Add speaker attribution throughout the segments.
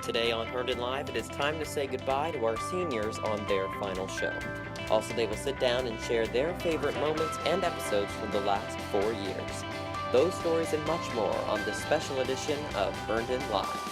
Speaker 1: Today on Herndon Live, it is time to say goodbye to our seniors on their final show. Also, they will sit down and share their favorite moments and episodes from the last 4 years. Those stories and much more on this special edition of Herndon Live.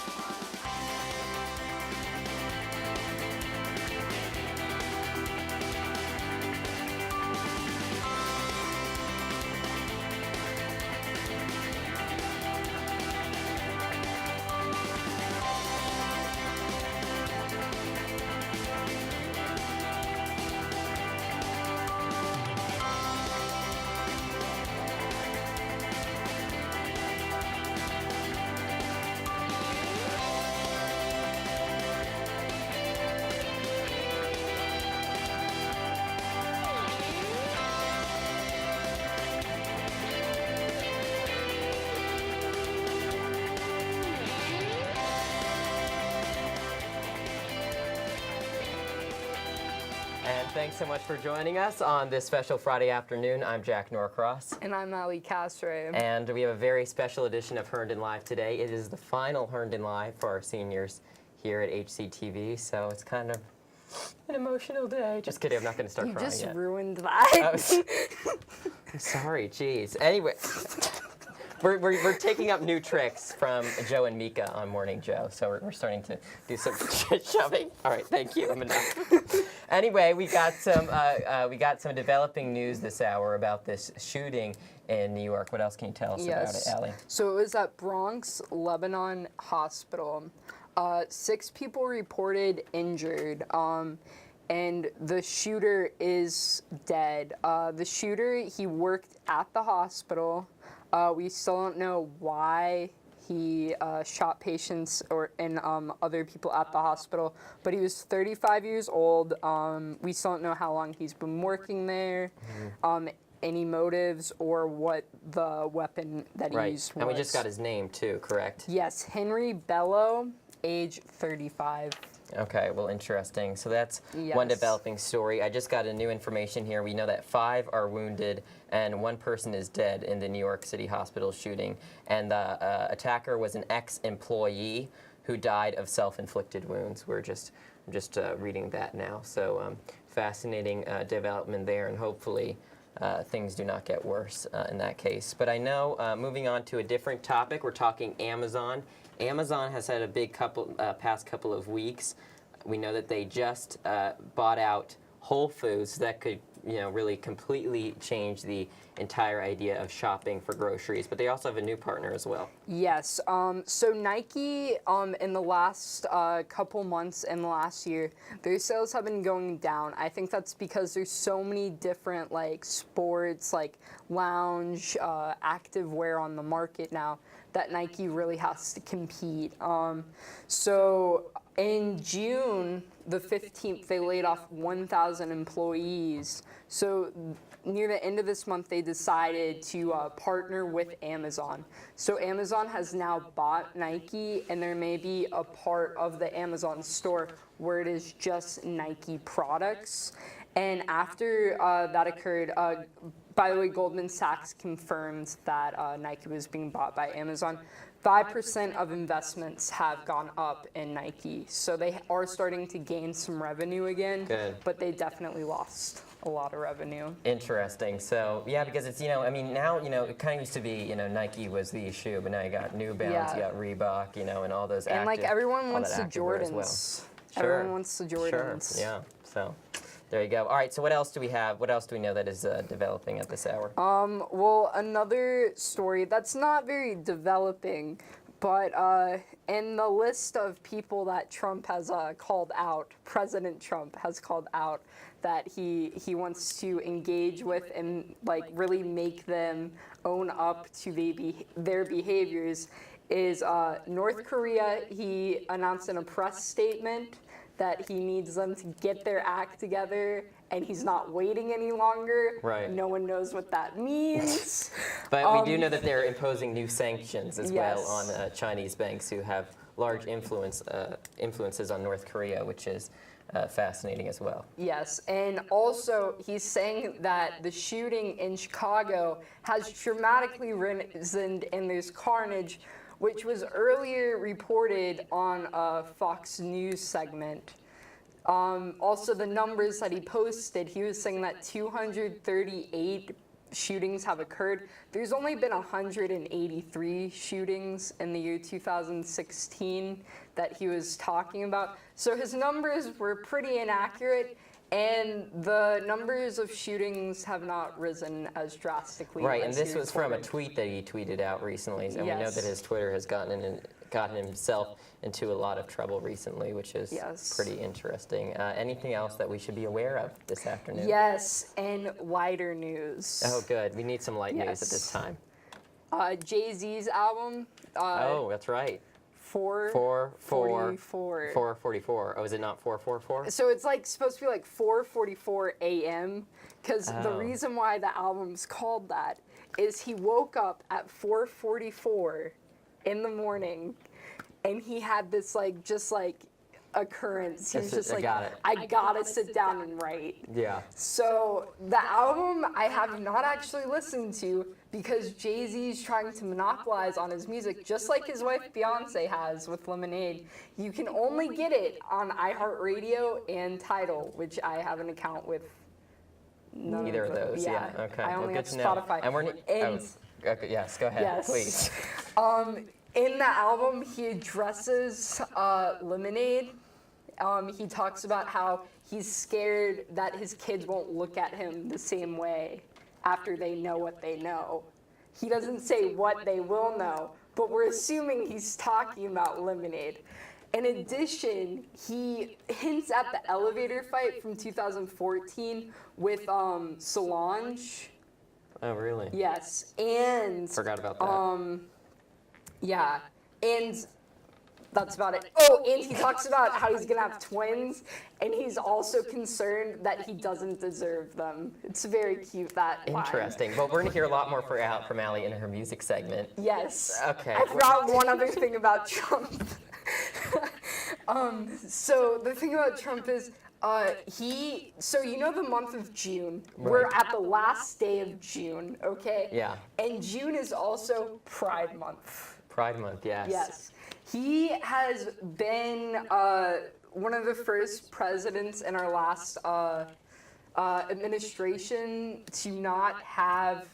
Speaker 1: And thanks so much for joining us on this special Friday afternoon. I'm Jack Norcross.
Speaker 2: And I'm Ali Castro.
Speaker 1: And we have a very special edition of Herndon Live today. It is the final Herndon Live for our seniors here at HCTV, so it's kind of an emotional day. Just kidding, I'm not going to start crying yet.
Speaker 2: You just ruined that.
Speaker 1: I'm sorry, jeez. Anyway, we're taking up new tricks from Joe and Mika on Morning Joe, so we're starting to do some shoving. All right, thank you. I'm enough. Anyway, we got some developing news this hour about this shooting in New York. What else can you tell us about it, Allie?
Speaker 2: So it was at Bronx Lebanon Hospital. 6 people reported injured, and the shooter is dead. The shooter, he worked at the hospital. We still don't know why he shot patients and other people at the hospital, but he was 35 years old. We still don't know how long he's been working there, any motives, or what the weapon that he used was.
Speaker 1: And we just got his name too, correct?
Speaker 2: Yes, Henry Bello, age 35.
Speaker 1: Okay, well, interesting. So that's one developing story. I just got a new information here. We know that 5 are wounded and 1 person is dead in the New York City hospital shooting. And the attacker was an ex-employee who died of self-inflicted wounds. I'm just reading that now. So fascinating development there, and hopefully things do not get worse in that case. But I know, moving on to a different topic, we're talking Amazon. Amazon has had a big past couple of weeks. We know that they just bought out Whole Foods. That could, really completely change the entire idea of shopping for groceries. But they also have a new partner as well.
Speaker 2: Yes. So Nike, in the last couple months and the last year, their sales have been going down. I think that's because there's so many different sports, lounge, active wear on the market now, that Nike really has to compete. So in June the 15th, they laid off 1,000 employees. So near the end of this month, they decided to partner with Amazon. So Amazon has now bought Nike, and there may be a part of the Amazon store where it is just Nike products. And after that occurred, by the way, Goldman Sachs confirmed that Nike was being bought by Amazon. 5% of investments have gone up in Nike, so they are starting to gain some revenue again.
Speaker 1: Good.
Speaker 2: But they definitely lost a lot of revenue.
Speaker 1: Interesting. So yeah, because it's now it kind of used to be Nike was the shoe, but now you got New Balance, you got Reebok, and all those.
Speaker 2: And everyone wants the
Speaker 1: Jordans.
Speaker 2: Jordans.
Speaker 1: Well. Sure.
Speaker 2: Everyone wants the Jordans.
Speaker 1: Sure. Yeah. So. There you go. All right, so what else do we have? What else do we know that is developing at this hour?
Speaker 2: Well, another story that's not very developing, but in the list of people that Trump has called out, President Trump has called out that he wants to engage with and really make them own up to their behaviors is North Korea. He announced in a press statement that he needs them to get their act together, and he's not waiting any longer.
Speaker 1: Right.
Speaker 2: No one knows what that means.
Speaker 1: But we do know that they're imposing new sanctions as well on Chinese banks who have large influences on North Korea, which is fascinating as well.
Speaker 2: Yes, and also he's saying that the shooting in Chicago has dramatically risen and there's carnage, which was earlier reported on a Fox News segment. Also, the numbers that he posted, he was saying that 238 shootings have occurred. There's only been 183 shootings in the year 2016 that he was talking about. So his numbers were pretty inaccurate, and the numbers of shootings have not risen as drastically.
Speaker 1: Right, and
Speaker 2: as
Speaker 1: this
Speaker 2: he
Speaker 1: was from a
Speaker 2: reported.
Speaker 1: tweet that he tweeted out recently, and we know
Speaker 2: Yes.
Speaker 1: that his Twitter has gotten himself into a lot of trouble recently, which is
Speaker 2: Yes.
Speaker 1: pretty interesting. Anything else that we should be aware of this afternoon?
Speaker 2: Yes, and lighter news.
Speaker 1: Oh, good. We need some light news at this
Speaker 2: Yes.
Speaker 1: time.
Speaker 2: Jay-Z's album,
Speaker 1: Oh, that's right.
Speaker 2: 444.
Speaker 1: 444. Oh, is it not 444?
Speaker 2: So it's like supposed to be like 4:44 a.m. because the
Speaker 1: Oh.
Speaker 2: reason why the album's called that is he woke up at 4:44 in the morning, and he had this like just like occurrence. He was just
Speaker 1: I
Speaker 2: like,
Speaker 1: got it.
Speaker 2: I gotta sit down and write.
Speaker 1: Yeah.
Speaker 2: So the album I have not actually listened to because Jay-Z's trying to monopolize on his music, just like his wife Beyonce has with Lemonade. You can only get it on iHeartRadio and Tidal, which I have an account with. None
Speaker 1: Either of those, yeah.
Speaker 2: Yeah,
Speaker 1: Okay.
Speaker 2: I only
Speaker 1: well,
Speaker 2: have
Speaker 1: good to know.
Speaker 2: Spotify.
Speaker 1: And we're
Speaker 2: And-
Speaker 1: okay, yes, go ahead,
Speaker 2: Yes.
Speaker 1: please.
Speaker 2: In the album, he addresses Lemonade. He talks about how he's scared that his kids won't look at him the same way after they know what they know. He doesn't say what they will know, but we're assuming he's talking about Lemonade. In addition, he hints at the elevator fight from 2014 with Solange.
Speaker 1: Oh, really?
Speaker 2: Yes, and
Speaker 1: Forgot about that.
Speaker 2: yeah, and that's about it. Oh, and he talks about how he's gonna have twins, and he's also concerned that he doesn't deserve them. It's very cute, that line.
Speaker 1: Interesting. Well, we're going to hear a lot more from Allie in her music segment.
Speaker 2: Yes.
Speaker 1: Okay.
Speaker 2: I forgot one other thing about Trump. So the thing about Trump is, so you know the month of June, we're
Speaker 1: Right.
Speaker 2: at the last day of June, okay?
Speaker 1: Yeah.
Speaker 2: And June is also Pride Month.
Speaker 1: Pride Month, yes.
Speaker 2: Yes. He has been one of the first presidents in our last administration to not have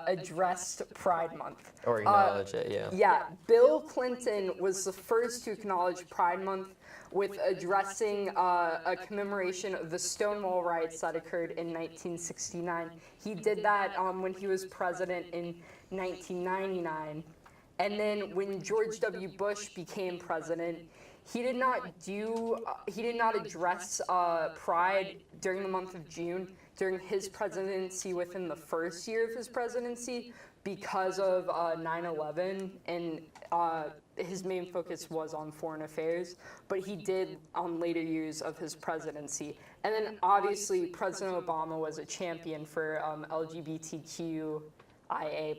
Speaker 2: addressed Pride Month.
Speaker 1: Or acknowledge it, yeah.
Speaker 2: Yeah, Bill Clinton was the first to acknowledge Pride Month with addressing a commemoration of the Stonewall riots that occurred in 1969. He did that when he was president in 1999. And then when George W. Bush became president, he did not address Pride during the month of June during his presidency within the first year of his presidency because of 9/11, and his main focus was on foreign affairs, but he did on later years of his presidency. And then obviously President Obama was a champion for LGBTQIA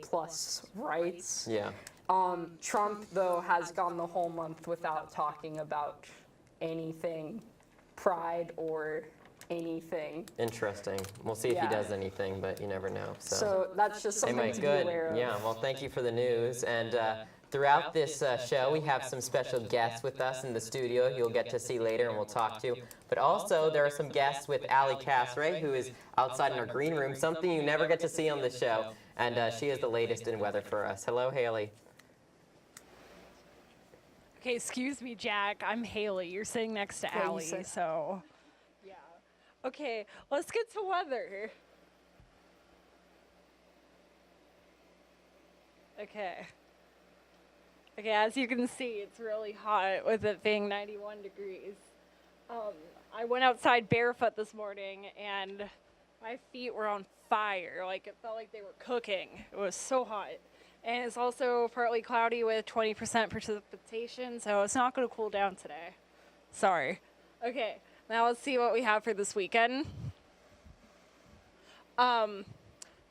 Speaker 2: plus rights.
Speaker 1: Yeah.
Speaker 2: Trump, though, has gone the whole month without talking about anything Pride or anything.
Speaker 1: Interesting. We'll see if he
Speaker 2: Yeah.
Speaker 1: does anything, but you never know.
Speaker 2: So that's just something
Speaker 1: Anyway,
Speaker 2: to be
Speaker 1: good.
Speaker 2: aware of.
Speaker 1: Yeah, well, thank you for the news. And throughout this show, we have some special guests with us in the studio you'll get to see later and we'll talk to. But also, there are some guests with Allie Casray, who is outside in our green room, something you never get to see on the show. And she is the latest in weather for us. Hello, Haley.
Speaker 3: Okay, excuse me, Jack. I'm Haley. You're sitting next to
Speaker 2: Yeah, you
Speaker 3: Allie,
Speaker 2: said-
Speaker 3: so yeah. Okay, let's get to weather. Okay. Okay, as you can see, it's really hot with it being 91 degrees. I went outside barefoot this morning and my feet were on fire. Like, it felt like they were cooking. It was so hot. And it's also partly cloudy with 20% precipitation, so it's not going to cool down today. Sorry. Okay, now let's see what we have for this weekend.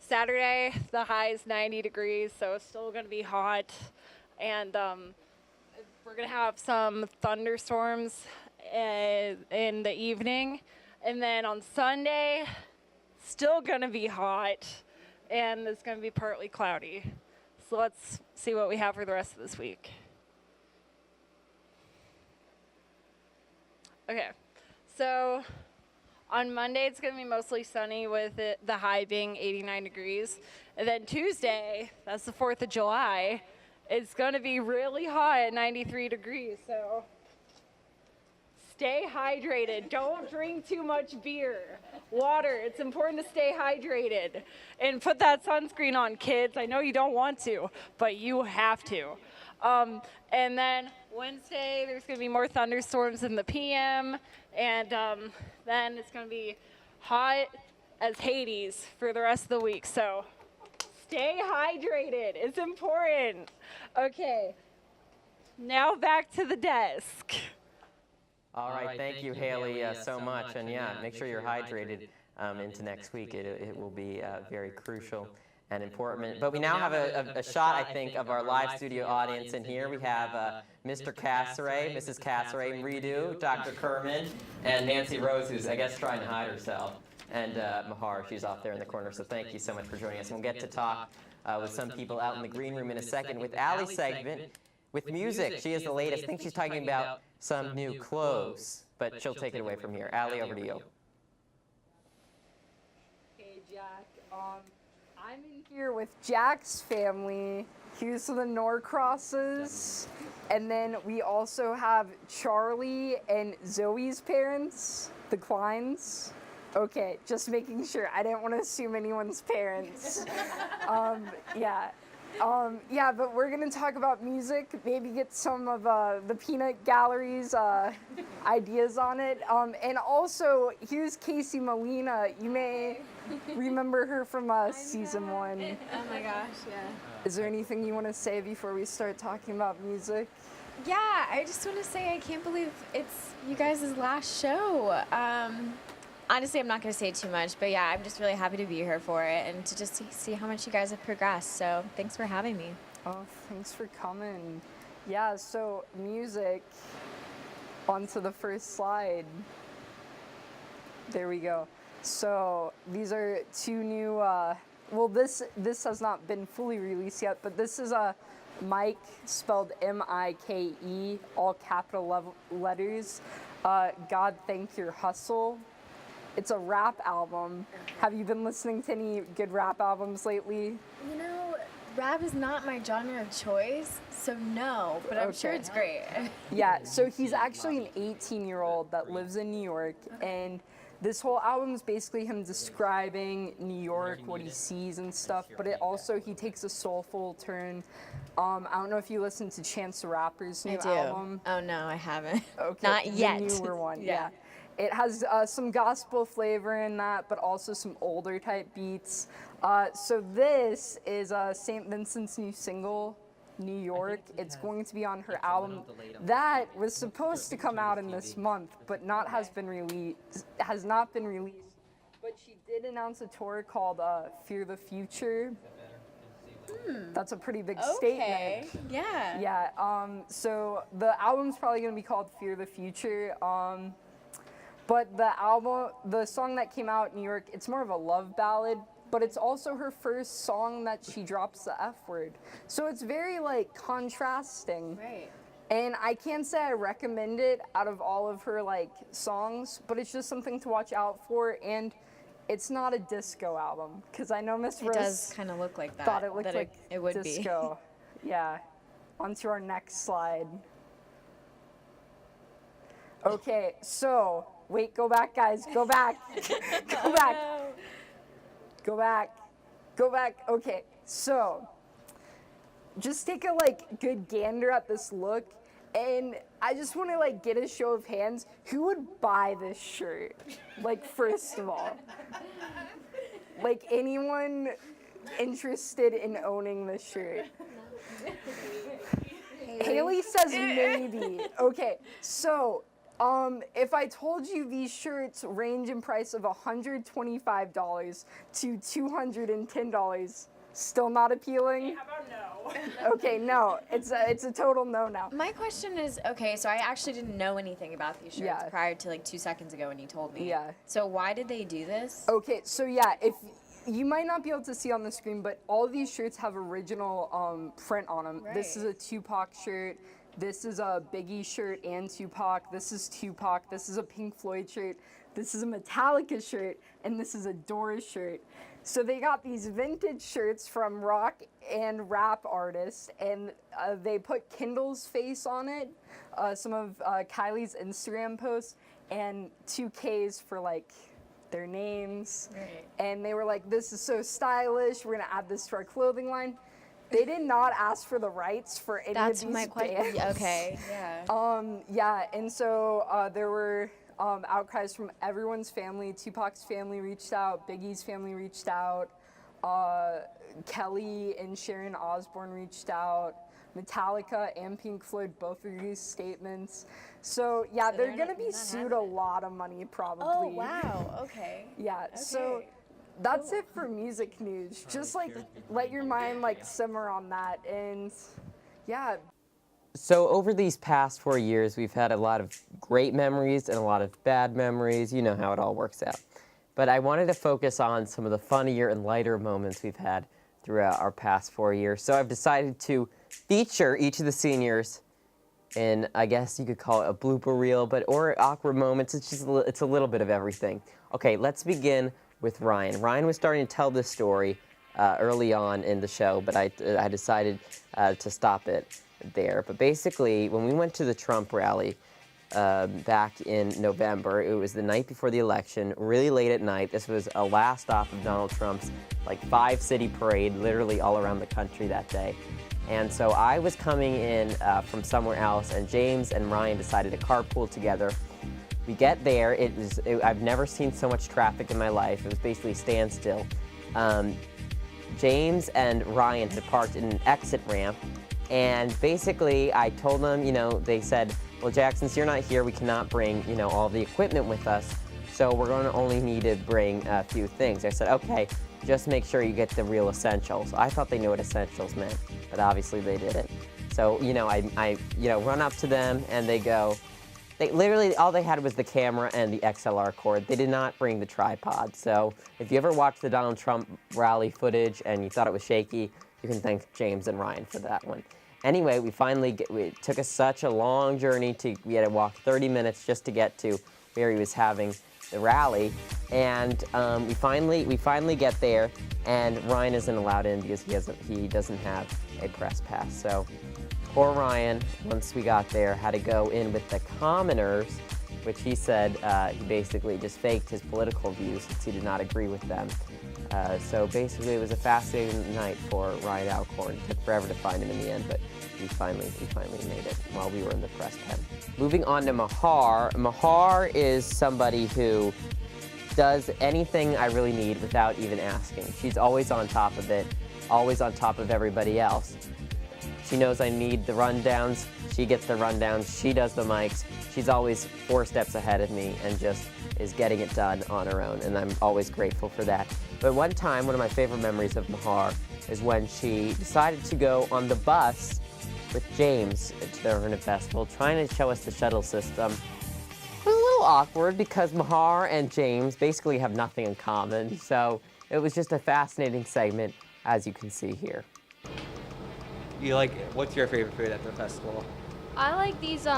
Speaker 3: Saturday, the high is 90 degrees, so it's still going to be hot. And we're going to have some thunderstorms in the evening. And then on Sunday, still going to be hot, and it's going to be partly cloudy. So let's see what we have for the rest of this week. Okay, so on Monday it's going to be mostly sunny with the high being 89 degrees. And then Tuesday, that's the 4th of July, it's going to be really hot at 93 degrees. So stay hydrated. Don't drink too much beer. Water, it's important to stay hydrated. And put that sunscreen on, kids. I know you don't want to, but you have to. And then Wednesday, there's going to be more thunderstorms in the PM. And then it's going to be hot as Hades for the rest of the week. So stay hydrated. It's important. Okay, now back to the desk.
Speaker 1: All right, thank you, Haley, so much. And yeah, make sure you're hydrated into next week. It will be very crucial and important. But we now have a shot, I think, of our live studio audience. And here we have Mr. Casseray, Mrs. Casseray, Mridu, Dr. Kerman, and Nancy Rose, who's, I guess, trying to hide herself. And Mahar, she's off there in the corner. So thank you so much for joining us. And we'll get to talk with some people out in the green room in a second with Allie's segment with music. She is the latest. I think she's talking about some new clothes, but she'll take it away from here. Allie, over to you.
Speaker 2: Hey, Jack. I'm in here with Jack's family. Here's the Norcrosses. And then we also have Charlie and Zoe's parents, the Kleins. Okay, just making sure. I didn't want to assume anyone's parents. Yeah, but we're going to talk about music, maybe get some of the Peanut Gallery's ideas on it. And also, here's Casey Molina. You may remember her from season 1.
Speaker 4: Oh my gosh, yeah.
Speaker 2: Is there anything you want to say before we start talking about music?
Speaker 4: Yeah, I just want to say I can't believe it's you guys' last show. Honestly, I'm not going to say too much, but yeah, I'm just really happy to be here for it and to just see how much you guys have progressed. So thanks for having me.
Speaker 2: Oh, thanks for coming. Yeah, so music, onto the first slide. There we go. So these are 2 new, well, this has not been fully released yet, but this is a Mike, spelled M-I-K-E, all capital letters. God Thank Your Hustle. It's a rap album. Have you been listening to any good rap albums lately?
Speaker 4: You know, rap is not my genre of choice, so no, but I'm sure it's great.
Speaker 2: Yeah, so he's actually an 18-year-old that lives in New York, and this whole album is basically him describing New York, what he sees and stuff, but it also, he takes a soulful turn. I don't know if you listened to Chance the Rapper's new album.
Speaker 4: Oh no, I haven't.
Speaker 2: Okay,
Speaker 4: Not yet.
Speaker 2: The newer one, yeah. It has some gospel flavor in that, but also some older type beats. So this is St. Vincent's new single, New York. It's going to be on her album that was supposed to come out in this month, but has not been released. But she did announce a tour called Fear the Future. That's a pretty big statement.
Speaker 4: Yeah.
Speaker 2: Yeah. So the album's probably going to be called Fear the Future. But the song that came out, New York, it's more of a love ballad, but it's also her first song that she drops the F word. So it's very, like, contrasting.
Speaker 4: Right.
Speaker 2: And I can't say I recommend it out of all of her, like, songs, but it's just something to watch out for. And it's not a disco album, because I know Miss Rose
Speaker 4: does kind of look like that.
Speaker 2: thought it looked like
Speaker 4: it would
Speaker 2: disco. Yeah. On to our next slide. Okay, so... Wait, go back, guys. Go back. Go back. Go back. Go back. Okay, so just take a good gander at this look, and I just want to get a show of hands. Who would buy this shirt? First of all, anyone interested in owning this shirt? Haley says maybe. Okay, so. If I told you these shirts range in price of $125 to $210, still not appealing?
Speaker 3: Hey, how about no?
Speaker 2: Okay, no. It's a total no now.
Speaker 4: My question is, okay, so I actually didn't know anything about these shirts prior to 2 seconds ago when you told me.
Speaker 2: Yeah.
Speaker 4: So why did they do this?
Speaker 2: Okay, so yeah, if you might not be able to see on the screen, but all of these shirts have original print on them. This is a Tupac shirt. This is a Biggie shirt and Tupac. This is Tupac. This is a Pink Floyd shirt. This is a Metallica shirt, and this is a Doors shirt. So they got these vintage shirts from rock and rap artists, and they put Kendall's face on it, some of Kylie's Instagram posts, and 2Ks for like their names.
Speaker 4: Right.
Speaker 2: And they were like, this is so stylish, we're gonna add this to our clothing line. They did not ask for the rights for any of these bands.
Speaker 4: Okay, yeah.
Speaker 2: Yeah, and so there were outcries from everyone's family. Tupac's family reached out, Biggie's family reached out, Kelly and Sharon Osbourne reached out, Metallica and Pink Floyd both released statements. So yeah,
Speaker 4: So
Speaker 2: they're gonna be sued a lot of money probably.
Speaker 4: Oh, wow, okay.
Speaker 2: Yeah, so that's it for music news. Just like let your mind like simmer on that, and yeah.
Speaker 1: So over these past 4 years, we've had a lot of great memories and a lot of bad memories. You know how it all works out. But I wanted to focus on some of the funnier and lighter moments we've had throughout our past 4 years. So I've decided to feature each of the seniors in, I guess you could call it a blooper reel, or awkward moments. It's just it's a little bit of everything. Okay, let's begin with Ryan. Ryan was starting to tell this story early on in the show, but I decided to stop it there. But basically, when we went to the Trump rally back in November, it was the night before the election, really late at night. This was a last stop of Donald Trump's like 5-city parade, literally all around the country that day. And so I was coming in from somewhere else, and James and Ryan decided to carpool together. We get there, I've never seen so much traffic in my life. It was basically a standstill. James and Ryan had parked in an exit ramp, and basically I told them, they said, well, Jack, since you're not here, we cannot bring, all the equipment with us, so we're going to only need to bring a few things. I said, okay, just make sure you get the real essentials. I thought they knew what essentials meant, but obviously they didn't. So, I run up to them, and they go, literally all they had was the camera and the XLR cord. They did not bring the tripod. So if you ever watched the Donald Trump rally footage and you thought it was shaky, you can thank James and Ryan for that one. Anyway, it took us such a long journey. We had to walk 30 minutes just to get to where he was having the rally. And we finally get there, and Ryan isn't allowed in because he doesn't have a press pass. So poor Ryan, once we got there, had to go in with the commoners, which he said he basically just faked his political views since he did not agree with them. So basically, it was a fascinating night for Ryan Alcorn. It took forever to find him in the end, but we finally made it while we were in the press pen. Moving on to Mahar. Mahar is somebody who does anything I really need without even asking. She's always on top of it, always on top of everybody else. She knows I need the rundowns. She gets the rundowns. She does the mics. She's always 4 steps ahead of me and just is getting it done on her own, and I'm always grateful for that. But one time, one of my favorite memories of Mahar is when she decided to go on the bus with James to the Herndon Festival, trying to show us the shuttle system. It was a little awkward because Mahar and James basically have nothing in common, so it was just a fascinating segment, as you can see here.
Speaker 5: What's your favorite food at the festival?
Speaker 6: I like these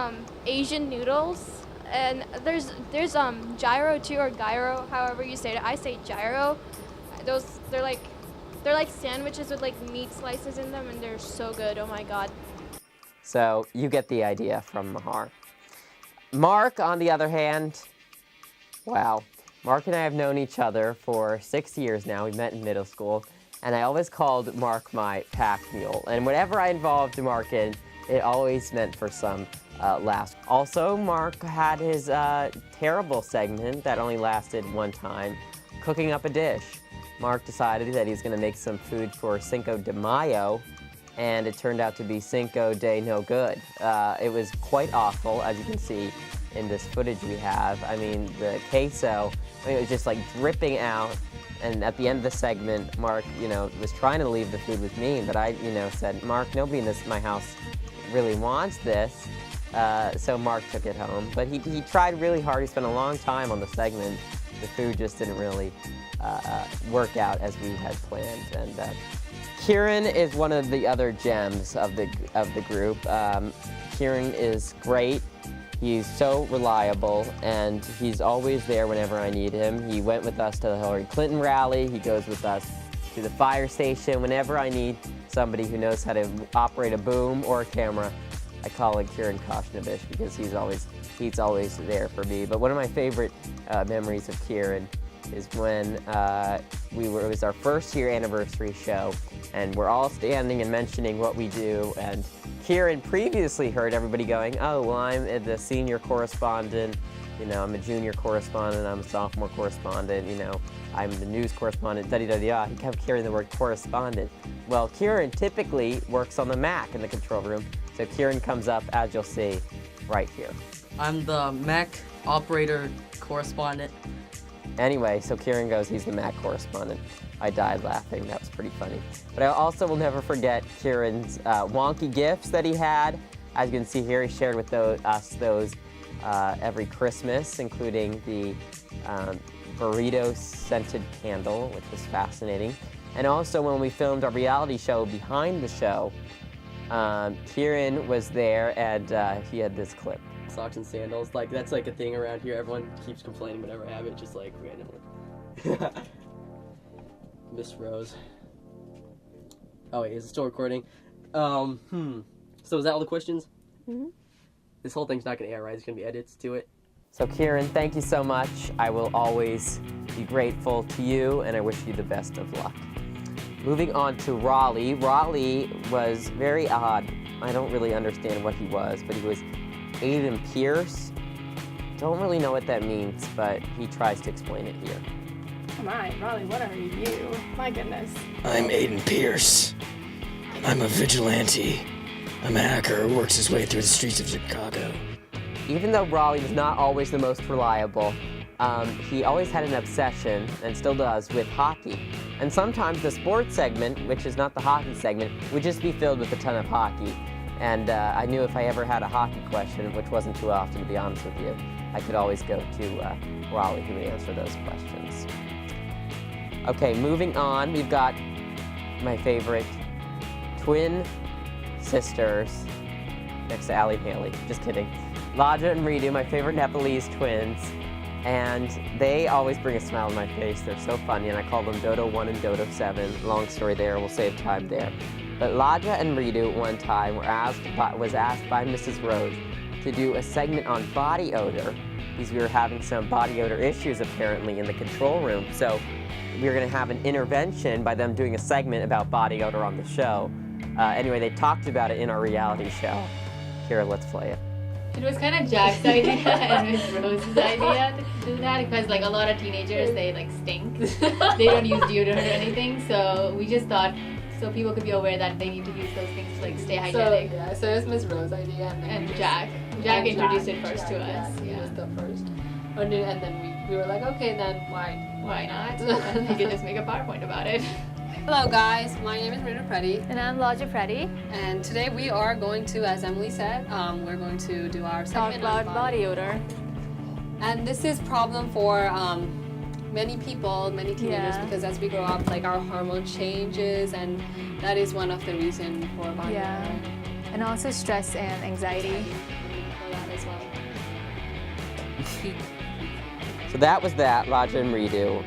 Speaker 6: Asian noodles, and there's gyro too, or gyro, however you say it. I say gyro. They're like sandwiches with like meat slices in them, and they're so good. Oh my god.
Speaker 1: So you get the idea from Mahar. Mark, on the other hand, wow. Mark and I have known each other for 6 years now. We met in middle school, and I always called Mark my pack mule. And whatever I involved Mark in, it always meant for some laughs. Also, Mark had his terrible segment that only lasted one time, cooking up a dish. Mark decided that he's going to make some food for Cinco de Mayo, and it turned out to be Cinco de No Good. It was quite awful, as you can see in this footage we have. I mean, the queso, it was just like dripping out. And at the end of the segment, Mark, was trying to leave the food with me, but I, said, Mark, nobody in my house really wants this. So Mark took it home. But he tried really hard. He spent a long time on the segment the food just didn't really work out as we had planned. And Kieran is one of the other gems of the group. Kieran is great. He's so reliable, and he's always there whenever I need him. He went with us to the Hillary Clinton rally. He goes with us to the fire station. Whenever I need somebody who knows how to operate a boom or a camera, I call in Kieran Koshnovich because he's always there for me. But one of my favorite memories of Kieran is when it was our first year anniversary show, and we're all standing and mentioning what we do, and Kieran previously heard everybody going, oh, well, I'm the senior correspondent, you know, I'm a junior correspondent, I'm a sophomore correspondent, you know, I'm the news correspondent, da-da-da-da. He kept hearing the word correspondent. Well, Kieran typically works on the Mac in the control room, so Kieran comes up, as you'll see, right here.
Speaker 7: I'm the Mac operator correspondent.
Speaker 1: Anyway, so Kieran goes, he's the Mac correspondent. I died laughing, that was pretty funny. But I also will never forget Kieran's wonky gifts that he had. As you can see here, he shared with us those every Christmas, including the burrito scented candle, which was fascinating. And also when we filmed our reality show Behind the Show, Kieran was there and he had this clip.
Speaker 7: Socks and sandals, like that's like a thing around here. Everyone keeps complaining whenever I have it, just like randomly. Miss Rose. Oh wait, is it still recording? So is that all the questions? Mm-hmm. This whole thing's not gonna air, right? There's gonna be edits to it.
Speaker 1: So Kieran, thank you so much. I will always be grateful to you, and I wish you the best of luck. Moving on to Raleigh. Raleigh was very odd. I don't really understand what he was, but he was Aiden Pierce. Don't really know what that means, but he tries to explain it here.
Speaker 8: Come on, Raleigh, what are you? My goodness.
Speaker 9: I'm Aiden Pierce. I'm a vigilante. I'm a hacker who works his way through the streets of Chicago.
Speaker 1: Even though Raleigh was not always the most reliable, he always had an obsession, and still does, with hockey. And sometimes the sports segment, which is not the hockey segment, would just be filled with a ton of hockey. And I knew if I ever had a hockey question, which wasn't too often to be honest with you, I could always go to Raleigh who would answer those questions. Okay, moving on, we've got my favorite twin sisters next to Allie and Haley. Just kidding. Laja and Ritu, my favorite Nepalese twins, and they always bring a smile on my face. They're so funny, and I call them Dodo 1 and Dodo 7. Long story there, we'll save time there. But Laja and Ritu one time was asked by Mrs. Rose to do a segment on body odor because we were having some body odor issues apparently in the control room. So we were going to have an intervention by them doing a segment about body odor on the show. Anyway, they talked about it in our reality show. Here, let's play it.
Speaker 10: It was kind of Jack's idea and Miss Rose's idea to do that because like a lot of teenagers, they like stink. They don't use deodorant or anything, so we just thought so people could be aware that they need to use those things to like stay hygienic.
Speaker 8: So it was Miss Rose's idea
Speaker 10: and Jack introduced it first to us.
Speaker 8: He was the first. And then we were like, okay, then why not?
Speaker 10: We could just make a PowerPoint about it.
Speaker 8: Hello guys, my name is Rita Preddy.
Speaker 11: And I'm Laja Preddy.
Speaker 8: And today we are going to, as Emily said, we're going to do our segment
Speaker 11: talk about body odor.
Speaker 8: And this is problem for many people, many teenagers, because as we grow up, like our hormone changes, and that is one of the reasons for body odor.
Speaker 11: And also stress and anxiety.
Speaker 8: For that as well.
Speaker 1: So that was that, Laja and Ritu.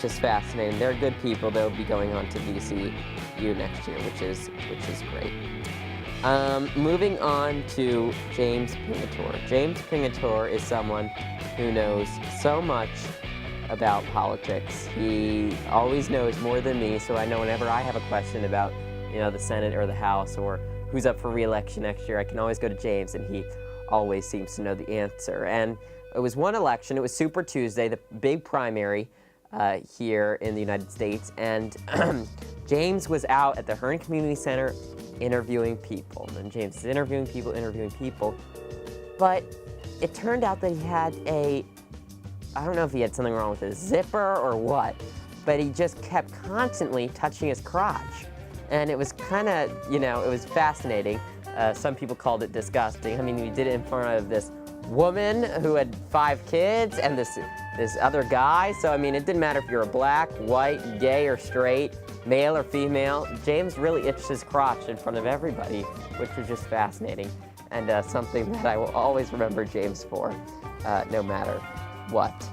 Speaker 1: Just fascinating. They're good people. They'll be going on to VCU next year, which is great. Moving on to James Pingatore. James Pingatore is someone who knows so much about politics. He always knows more than me, so I know whenever I have a question about, you know, the Senate or the House or who's up for re-election next year, I can always go to James, and he always seems to know the answer. And it was one election. It was Super Tuesday, the big primary here in the United States, and James was out at the Herndon Community Center interviewing people. And James is interviewing people, but it turned out that he had I don't know if he had something wrong with his zipper or what, but he just kept constantly touching his crotch. And it was kind of, you know, it was fascinating. Some people called it disgusting. I mean, he did it in front of this woman who had 5 kids and this this other guy. So, I mean, it didn't matter if you were black, white, gay, or straight, male or female. James really itched his crotch in front of everybody, which was just fascinating, and something that I will always remember James for, no matter what.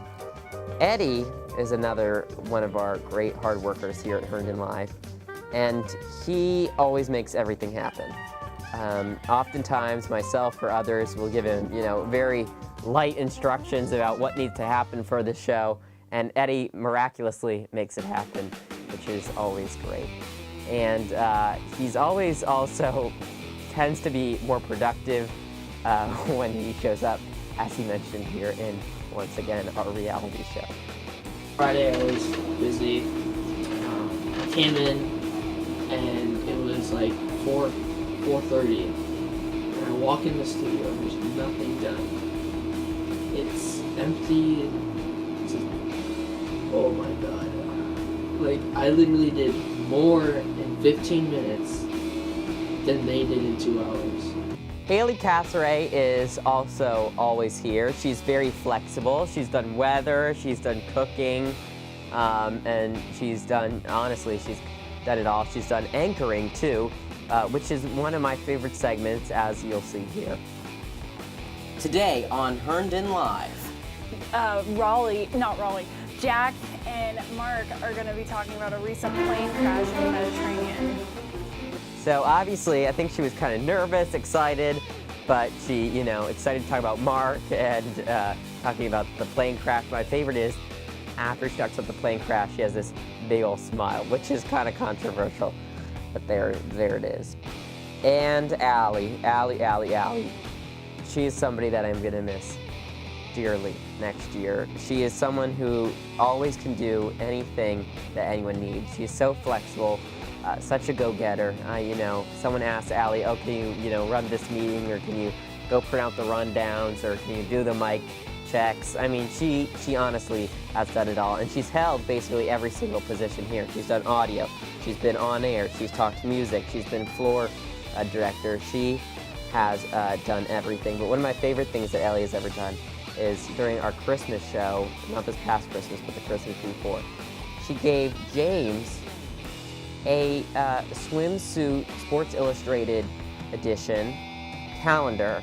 Speaker 1: Eddie is another one of our great hard workers here at Herndon Live, and he always makes everything happen. Oftentimes, myself or others will give him, very light instructions about what needs to happen for the show, and Eddie miraculously makes it happen, which is always great. And he's always also tends to be more productive when he shows up, as he mentioned here in, once again, our reality show.
Speaker 7: Friday I was busy. I came in and it was like 4:30. And I walk in the studio and there's nothing done. It's empty and it's just, oh my god. Like, I literally did more in 15 minutes than they did in 2 hours.
Speaker 1: Haley Casseray is also always here. She's very flexible. She's done weather, she's done cooking, and she's done, honestly, she's done it all. She's done anchoring too, which is one of my favorite segments, as you'll see here. Today on Herndon Live.
Speaker 11: Jack and Mark are going to be talking about a recent plane crash in the Mediterranean.
Speaker 1: So obviously, I think she was kind of nervous, excited, but she, excited to talk about Mark and talking about the plane crash. My favorite is, after she talks about the plane crash, she has this big old smile, which is kind of controversial, but there it is. And Allie. She is somebody that I'm gonna miss dearly next year. She is someone who always can do anything that anyone needs. She's so flexible. Such a go-getter. Someone asked Allie, oh, can you, run this meeting, or can you go print out the rundowns, or can you do the mic checks? I mean, she honestly has done it all, and she's held basically every single position here. She's done audio, she's been on air, she's talked music, she's been floor director. She has done everything. But one of my favorite things that Allie has ever done is during our Christmas show, not this past Christmas, but the Christmas before, she gave James a swimsuit Sports Illustrated edition calendar,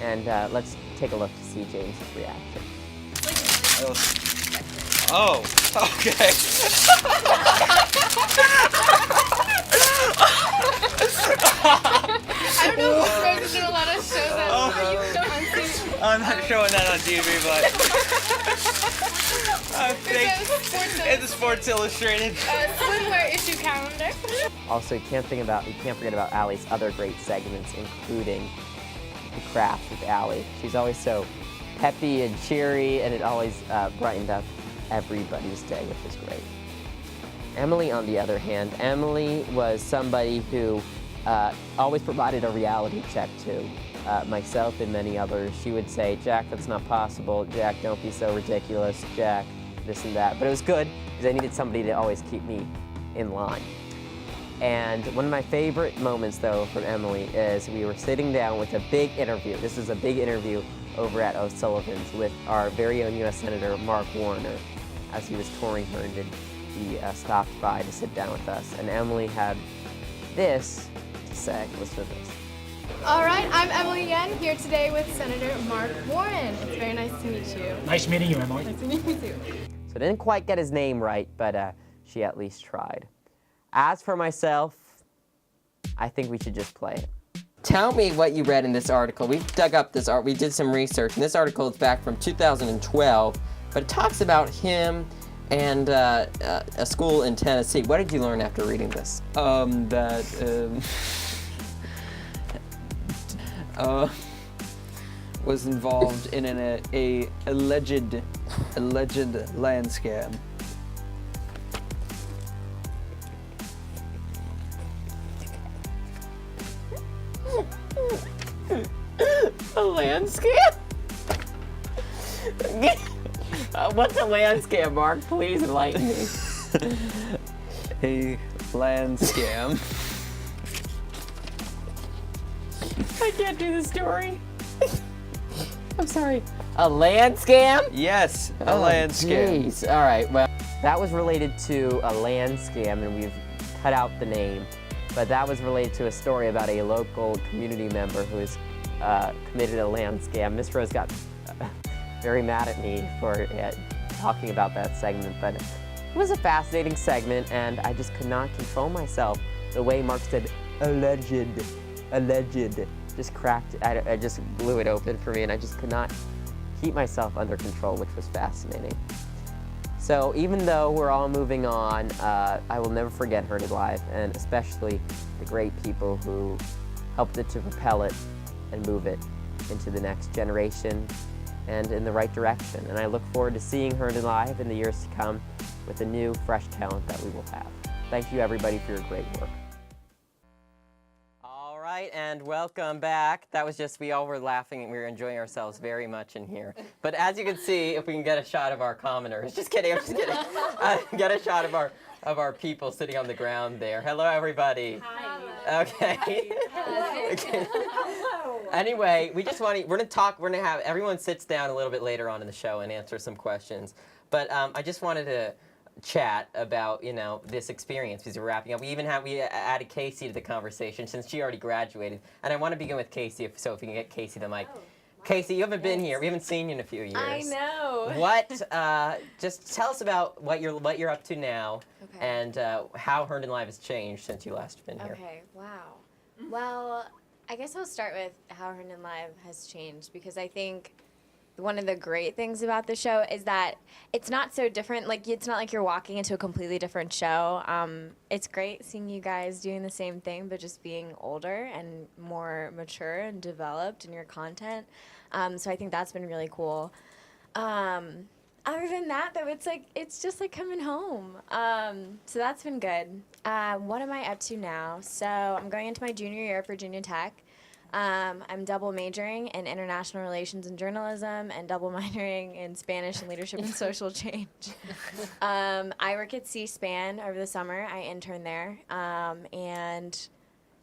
Speaker 1: and let's take a look to see James' reaction.
Speaker 12: Oh, okay.
Speaker 13: I don't know if Rose is gonna let us show that.
Speaker 12: I'm not showing that on TV, but it's a Sports Illustrated
Speaker 13: swimwear issue calendar.
Speaker 1: Also, you can't forget about Allie's other great segments, including The Craft with Allie. She's always so peppy and cheery, and it always brightened up everybody's day, which is great. Emily, on the other hand, Emily was somebody who always provided a reality check to myself and many others. She would say, Jack, that's not possible. Jack, don't be so ridiculous. Jack, this and that. But it was good, because I needed somebody to always keep me in line. And one of my favorite moments, though, from Emily is we were sitting down with a big interview. This is a big interview over at O'Sullivan's with our very own U.S. Senator Mark Warner. As he was touring Herndon, he stopped by to sit down with us. And Emily had this to say. Listen to this.
Speaker 13: All right, I'm Emily Yen, here today with Senator Mark Warren. It's very nice to meet you.
Speaker 14: Nice meeting you, Emily.
Speaker 13: Nice to meet you too.
Speaker 1: So didn't quite get his name right, but she at least tried. As for myself, I think we should just play it. Tell me what you read in this article. We dug up this art. We did some research, and this article is back from 2012, but it talks about him and a school in Tennessee. What did you learn after reading this?
Speaker 15: Was involved in a alleged land scam.
Speaker 1: A land scam? What's a land scam, Mark? Please enlighten me.
Speaker 15: A land scam.
Speaker 1: I can't do the story. I'm sorry. A land scam?
Speaker 15: Yes, a land scam.
Speaker 1: Jeez. All right. Well, that was related to a land scam, and we've cut out the name. But that was related to a story about a local community member who has committed a land scam. Miss Rose got very mad at me for talking about that segment, but it was a fascinating segment, and I just could not control myself. The way Mark said, alleged, just cracked, I just blew it open for me, and I just could not keep myself under control, which was fascinating. So even though we're all moving on, I will never forget Herndon Live, and especially the great people who helped it to propel it and move it into the next generation and in the right direction. And I look forward to seeing Herndon Live in the years to come with the new, fresh talent that we will have. Thank you, everybody, for your great work. All right, and welcome back. That was just, we all were laughing and we were enjoying ourselves very much in here. But as you can see, if we can get a shot of our commoners, just kidding, I'm just kidding. Get a shot of our people sitting on the ground there. Hello, everybody. Hi. Okay. Okay. Anyway, we're gonna have, everyone sits down a little bit later on in the show and answer some questions. But I just wanted to chat about, this experience because we're wrapping up. We added Casey to the conversation since she already graduated. And I want to begin with Casey, so if we can get Casey the mic. Oh, wow. Casey, you haven't been here. We haven't seen you in a few years.
Speaker 4: I know.
Speaker 1: Just tell us about what you're up to now, okay, and how Herndon Live has changed since you last been here.
Speaker 4: Okay, wow. Well, I guess I'll start with how Herndon Live has changed, because I think one of the great things about the show is that it's not so different. Like, it's not like you're walking into a completely different show. It's great seeing you guys doing the same thing, but just being older and more mature and developed in your content. So I think that's been really cool. Other than that, though, it's just like coming home. So that's been good. What am I up to now? So I'm going into my junior year at Virginia Tech. I'm double majoring in international relations and journalism and double minoring in Spanish and leadership and social change. I work at C-SPAN over the summer. I intern there. And,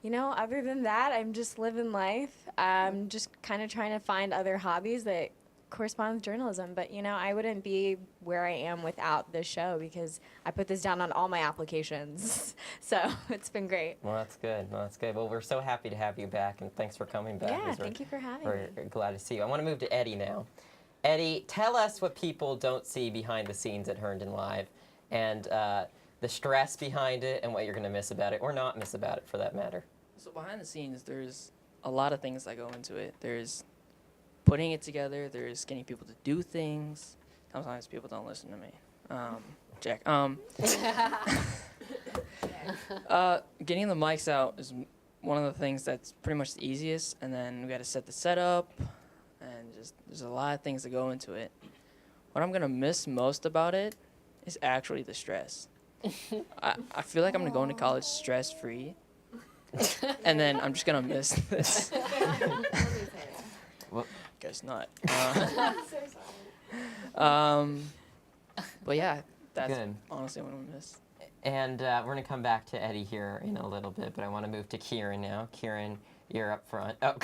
Speaker 4: other than that, I'm just living life. I'm just kind of trying to find other hobbies that correspond with journalism. But, I wouldn't be where I am without this show, because I put this down on all my applications. So it's been great.
Speaker 1: Well, that's good. Well, we're so happy to have you back, and thanks for coming back.
Speaker 4: Yeah, thank you for having me.
Speaker 1: We're glad to see you. I want to move to Eddie now. Eddie, tell us what people don't see behind the scenes at Herndon Live, and the stress behind it, and what you're going to miss about it, or not miss about it, for that matter.
Speaker 14: So behind the scenes, there's a lot of things that go into it. There's putting it together. There's getting people to do things. Sometimes people don't listen to me. Jack. Getting the mics out is one of the things that's pretty much the easiest, and then we got to set the setup, and just there's a lot of things that go into it. What I'm gonna miss most about it is actually the stress. I feel like I'm gonna go into college stress-free, and then I'm just gonna miss this.
Speaker 1: Well,
Speaker 14: guess not. But yeah, that's
Speaker 1: good.
Speaker 14: Honestly what I miss.
Speaker 1: And we're going to come back to Eddie here in a little bit, but I want to move to Kieran now. Kieran, you're up front. Oh,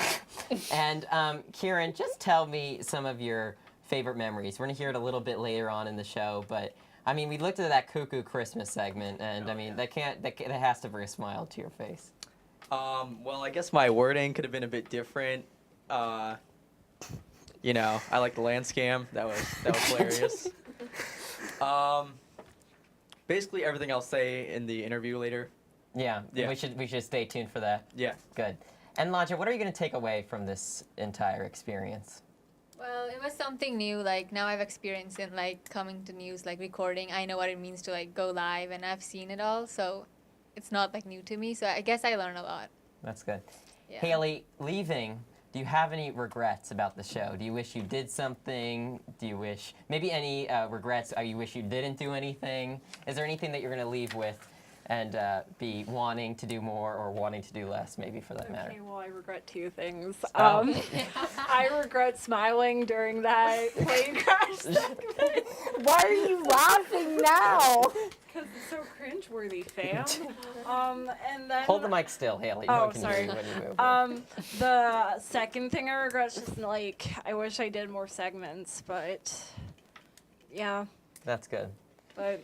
Speaker 1: and Kieran, just tell me some of your favorite memories. We're going to hear it a little bit later on in the show, but we looked at that Cuckoo Christmas segment, and that has to bring a smile to your face.
Speaker 5: Well, I guess my wording could have been a bit different. I like the land scam. That was hilarious. Basically everything I'll say in the interview later.
Speaker 1: Yeah. We should stay tuned for that.
Speaker 5: Yeah.
Speaker 1: Good. And Laja, what are you going to take away from this entire experience?
Speaker 10: Well, it was something new. Like, now I've experienced it, like, coming to news, like, recording. I know what it means to, like, go live, and I've seen it all, so it's not, like, new to me. So I guess I learned a lot.
Speaker 1: That's good.
Speaker 10: Yeah.
Speaker 1: Haley, leaving, do you have any regrets about the show? Do you wish you did something? Do you wish, maybe any regrets, you wish you didn't do anything? Is there anything that you're going to leave with and be wanting to do more or wanting to do less, maybe for that matter?
Speaker 3: Okay, well, I regret two things.
Speaker 1: Oh.
Speaker 3: I regret smiling during that plane crash segment.
Speaker 2: Why are you laughing now?
Speaker 3: Because it's so cringeworthy, fam. And then
Speaker 1: Hold the mic still, Haley. No
Speaker 3: Oh,
Speaker 1: one can
Speaker 3: sorry.
Speaker 1: hear you when you move.
Speaker 3: The second thing I regret is just like I wish I did more segments, but yeah.
Speaker 1: That's good.
Speaker 3: But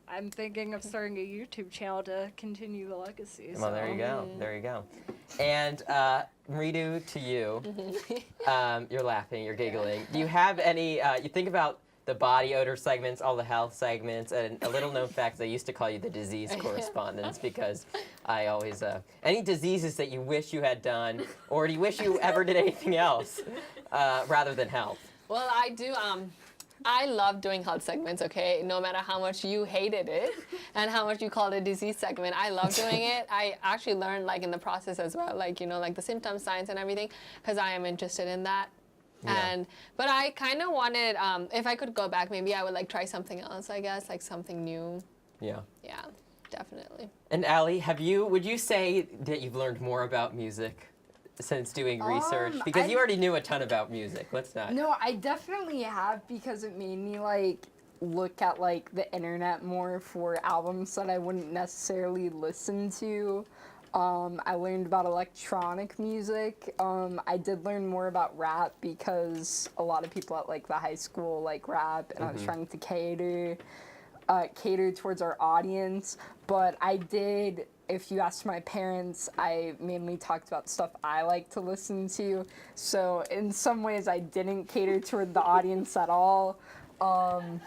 Speaker 3: I'm thinking of starting a YouTube channel to continue the legacy.
Speaker 1: Well, there you go. There you go. And Ritu, to you, you're laughing, you're giggling. Do you have any? You think about the body odor segments, all the health segments, and a little known fact is I used to call you the disease correspondence because I always, any diseases that you wish you had done, or do you wish you ever did anything else rather than health?
Speaker 8: Well, I do. I love doing health segments, okay? No matter how much you hated it and how much you called it disease segment, I love doing it. I actually learned like in the process as well, like, you know, like the symptom signs and everything, because I am interested in that.
Speaker 1: Yeah.
Speaker 8: But I kind of wanted, if I could go back, maybe I would like try something else, I guess, like something new.
Speaker 1: Yeah.
Speaker 8: Yeah, definitely.
Speaker 1: And Allie, would you say that you've learned more about music since doing research? Because you already knew a ton about music. Let's not.
Speaker 2: No, I definitely have, because it made me like look at like the internet more for albums that I wouldn't necessarily listen to. I learned about electronic music. I did learn more about rap because a lot of people at like the high school like rap, and I was trying to cater towards our audience. But I did, if you asked my parents, I mainly talked about stuff I like to listen to. So in some ways, I didn't cater toward the audience at all. Everyone